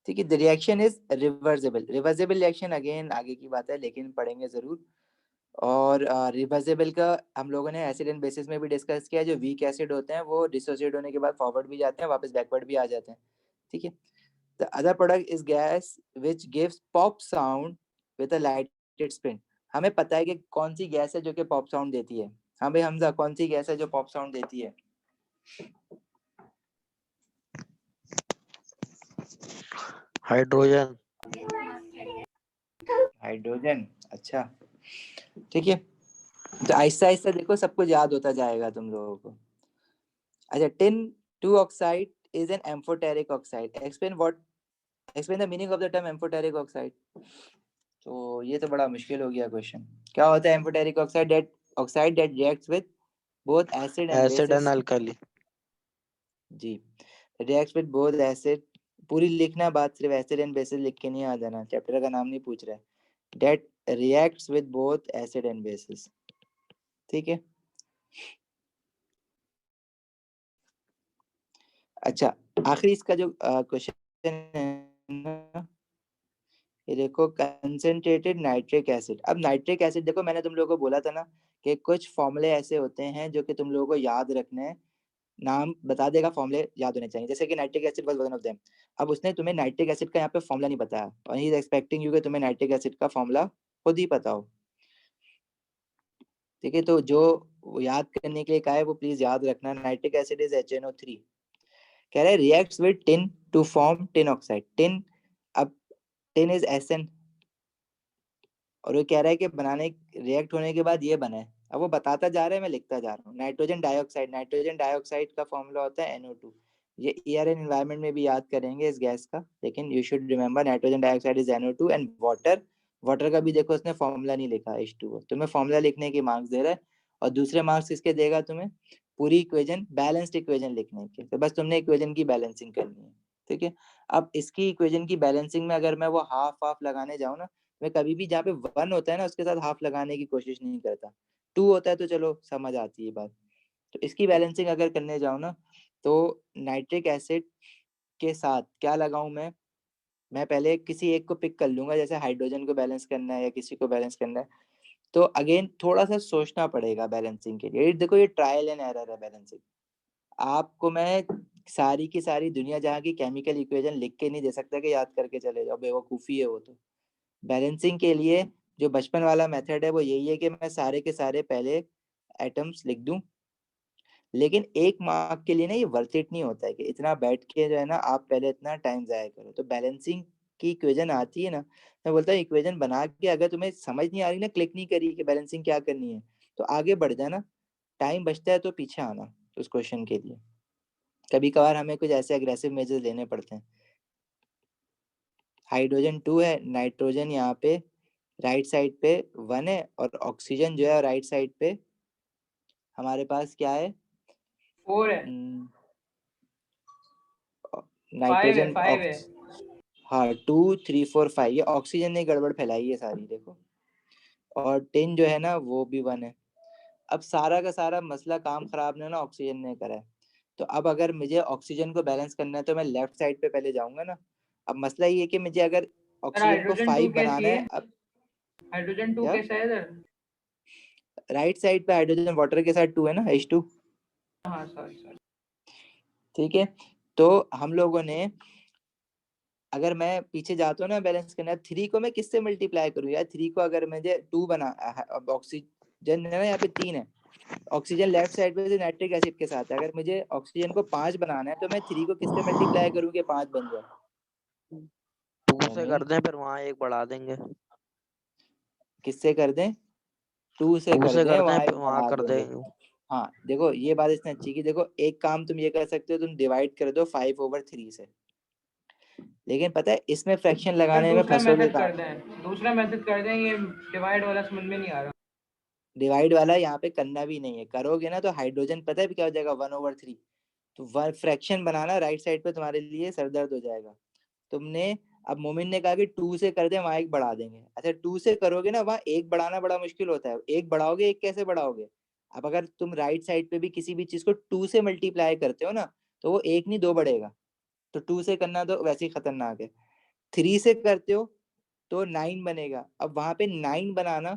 ठीक है। The reaction is reversible. Reversible reaction again आगे की बात है, लेकिन पढ़ेंगे जरूर। और रिवर्सिबल का हम लोगों ने एसिड एंड बेसिस में भी डिस्कस किया। जो वीक एसिड होते हैं वो डिसोसिएट होने के बाद फॉरवर्ड भी जाते हैं, वापस बैकवर्ड भी आ जाते हैं, ठीक है। The other product is gas which gives pop sound with a lighted spin. हमें पता है कि कौन सी गैस है जो कि पॉप साउंड देती है। हाँ भाई हमजा, कौन सी गैस है जो पॉप साउंड देती है? हाइड्रोजन। हाइड्रोजन, अच्छा ठीक है। तो आहिस्ता आहिस्ता देखो सब कुछ याद होता जाएगा तुम लोगों को। अच्छा, tin 2 oxide is an amphoteric oxide. Explain the meaning of the term amphoteric oxide. तो ये तो बड़ा मुश्किल हो गया क्वेश्चन। क्या होता है amphoteric oxide? That oxide that reacts with both acid and acid and basis. Alkali. जी, रिएक्ट्स विद बोथ एसिड, पूरी लिखना बात, सिर्फ एसिड एंड बेसिस लिख के नहीं आ जाना, चैप्टर का नाम नहीं पूछ रहा है। That reacts with both acid and basis, ठीक है। अच्छा, आखिरी इसका जो क्वेश्चन है ना, ये देखो, कंसंट्रेटेड नाइट्रिक एसिड। अब नाइट्रिक एसिड देखो, मैंने तुम लोगों को बोला था ना कि कुछ फॉर्मूले ऐसे होते हैं जो कि तुम लोगों को याद रखने हैं, नाम बता देगा, फॉर्मूले याद होने चाहिए। जैसे कि nitric acid was one of them. अब उसने तुम्हें नाइट्रिक एसिड का यहाँ पे फॉर्मूला नहीं बताया, और ही इज एक्सपेक्टिंग यू कि तुम्हें नाइट्रिक एसिड का फॉर्मूला खुद ही पता हो, ठीक है। तो जो वो याद करने के लिए कहा है वो प्लीज याद रखना। Nitric acid is HNO3। कह रहा है reacts with tin to form tin oxide. Tin, अब टिन इज SN, और वो कह रहा है कि बनाने रिएक्ट होने के बाद ये बना है। अब वो बताता जा रहा है, मैं लिखता जा रहा हूँ। नाइट्रोजन डाइऑक्साइड, नाइट्रोजन डाइऑक्साइड का फॉर्मूला होता है NO2। ये एयर एंड एनवायरनमेंट में भी याद करेंगे इस गैस का, लेकिन you should remember nitrogen dioxide is NO2। And water, water का भी देखो उसने फॉर्मूला नहीं लिखा, H2O। तुम्हें फॉर्मूला लिखने के मार्क्स दे रहा है, और दूसरे मार्क्स किसके देगा? तुम्हें पूरी इक्वेशन, बैलेंस्ड इक्वेशन लिखने के। तो बस तुमने इक्वेशन की बैलेंसिंग करनी है, ठीक है। अब इसकी इक्वेशन की बैलेंसिंग में अगर मैं वो हाफ हाफ लगाने जाऊँ ना, मैं कभी भी जहाँ पे 1 होता है ना उसके साथ हाफ लगाने की कोशिश नहीं करता। 2 होता है तो चलो समझ आती है बात। तो इसकी बैलेंसिंग अगर करने जाऊँ ना, तो नाइट्रिक एसिड के साथ क्या लगाऊं मैं पहले किसी एक को पिक कर लूंगा, जैसे हाइड्रोजन को बैलेंस करना है या किसी को बैलेंस करना है। तो अगेन थोड़ा सा सोचना पड़ेगा बैलेंसिंग के लिए। देखो ये ट्रायल एंड एरर है बैलेंसिंग। आपको मैं सारी की सारी दुनिया जहाँ की केमिकल इक्वेशन लिख के नहीं दे सकता कि याद करके चले जाओ, बेवकूफ़ी है वो तो। बैलेंसिंग के लिए जो बचपन वाला मेथड है वो यही है कि मैं सारे के सारे पहले एटम्स लिख दूं। लेकिन एक मार्क के लिए ना ये वर्थ इट नहीं होता है कि इतना बैठ के जो है ना आप पहले इतना टाइम जाया करो। तो बैलेंसिंग की इक्वेशन आती है ना, मैं बोलता हूँ इक्वेशन बना के अगर तुम्हें समझ नहीं आ रही ना, क्लिक नहीं करी कि बैलेंसिंग क्या करनी है, तो आगे बढ़ जाना। टाइम बचता है तो पीछे आना उस क्वेश्चन के लिए। कभी कभार हमें कुछ ऐसे अग्रेसिव मेजर्स लेने पड़ते हैं। हाइड्रोजन 2 है, नाइट्रोजन यहाँ पे राइट साइड पे 1 है, और ऑक्सीजन जो है राइट साइड पे हमारे पास क्या है? 4 है, 5 है, नाइट्रोजन 5 है। हाँ 2 3 4 5, ये ऑक्सीजन ने गड़बड़ फैलाई है सारी देखो। और टिन जो है ना वो भी 1 है। अब सारा का सारा मसला काम खराब ने ना ऑक्सीजन ने करा है। तो अब अगर मुझे ऑक्सीजन को बैलेंस करना है तो मैं लेफ्ट साइड पे पहले जाऊंगा ना। अब मसला ये है कि मुझे अगर सर ऑक्सीजन को हाइड्रोजन 2 5 कैसी बनाना है? है, अब हाइड्रोजन 2 क्या कैसा है सर? राइट साइड पे हाइड्रोजन वाटर के साथ 2 है ना, H2, हाँ सॉरी। ठीक है। तो हम लोगों ने, अगर मैं पीछे जाता हूँ ना बैलेंस करना, 3 को मैं किससे मल्टीप्लाई करूँ यार? 3 को अगर मुझे 2 बना, अब ऑक्सीजन है ना यहाँ पे 3 है, ऑक्सीजन लेफ्ट साइड पे नाइट्रिक एसिड के साथ है। अगर मुझे ऑक्सीजन को 5 बनाना है तो मैं 3 को किससे मल्टीप्लाई करूँ कि 5 बन जाए? 2 से कर दें, फिर वहां 1 बढ़ा देंगे। किससे कर दें? 2 से 2 कर से दें, कर दें, वहां फिर 1 वहां बढ़ा कर देंगे। देंगे। हाँ देखो ये बात इसने अच्छी की। देखो एक काम तुम ये कर सकते हो, तुम डिवाइड कर दो 5/3 से। लेकिन पता है इसमें फ्रैक्शन सर लगाने में दूसरा फंसोगे मेथड कहाँ? कर दें, दूसरा मेथड कर दें, ये डिवाइड वाला समझ में नहीं आ रहा। डिवाइड वाला यहाँ पे करना भी नहीं है, करोगे ना तो हाइड्रोजन पता है क्या हो जाएगा 1/3, तो फ्रैक्शन बनाना राइट साइड पे तुम्हारे लिए सरदर्द हो जाएगा। तुमने अब मोमिन ने कहा कि 2 से कर दे, वहां 1 बढ़ा देंगे। अच्छा 2 से करोगे ना, वहां 1 बढ़ाना बड़ा मुश्किल होता है, 1 बढ़ाओगे 1 कैसे बढ़ाओगे? अब अगर तुम राइट साइड पे भी किसी भी चीज को 2 से मल्टीप्लाई करते हो ना, तो वो 1 नहीं 2 बढ़ेगा। तो 2 से करना तो वैसे ही खतरनाक है। 3 से करते हो तो 9 बनेगा। अब वहां पे 9 बनाना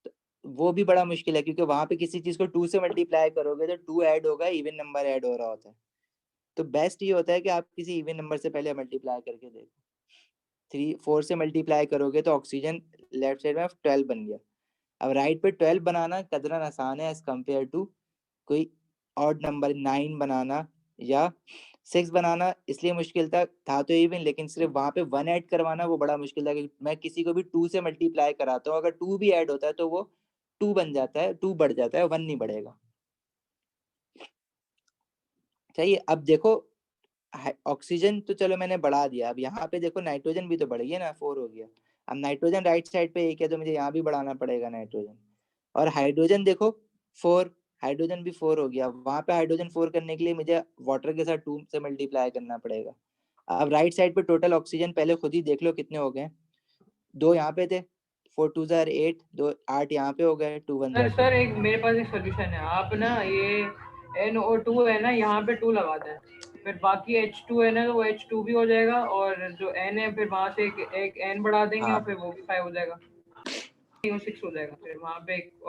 तो वो भी बड़ा मुश्किल है, क्योंकि वहां पे किसी चीज को 2 से मल्टीप्लाई करोगे तो 2 ऐड होगा, इवन नंबर ऐड हो रहा होता है। तो बेस्ट ये होता है कि आप किसी इवन नंबर से पहले मल्टीप्लाई करके देखो। 4 से मल्टीप्लाई करोगे तो ऑक्सीजन लेफ्ट साइड में 12 बन गया। अब राइट पे 12 बनाना कदरन आसान है एज कम्पेयर टू कोई ऑड नंबर 9 बनाना या 6 बनाना, इसलिए मुश्किल था तो इवन, लेकिन सिर्फ वहां पे 1 ऐड करवाना वो बड़ा मुश्किल था। कि मैं किसी को भी 2 से मल्टीप्लाई कराता हूँ, अगर 2 भी ऐड होता है तो वो 2 बन जाता है, 2 बढ़ जाता है, 1 नहीं बढ़ेगा। चाहिए अब देखो ऑक्सीजन तो चलो मैंने बढ़ा दिया, अब यहाँ पे देखो नाइट्रोजन भी तो बढ़ गया ना, 4 हो गया। अब नाइट्रोजन राइट साइड पे 1 है तो मुझे यहाँ भी बढ़ाना पड़ेगा नाइट्रोजन। और हाइड्रोजन देखो 4, हाइड्रोजन भी 4 हो गया। वहां पे हाइड्रोजन 4 करने के लिए मुझे वाटर के साथ 2 से मल्टीप्लाई करना पड़ेगा। अब राइट साइड पे टोटल ऑक्सीजन पहले खुद ही देख लो कितने हो गए। 2 यहाँ पे थे, 4 2 जार 8, 2 8 यहाँ पे हो गए, 2 1 जार 2। सर एक मेरे पास एक सोल्यूशन है, आप ना ये NO2 है ना यहाँ पे 2 लगा दें, फिर बाकी H2 है ना तो वो H2 भी हो जाएगा, और जो N है फिर वहां से एक N बढ़ा देंगे हाँ। और फिर वो भी 5 हो जाएगा, 6 हो जाएगा, फिर वहां पे एक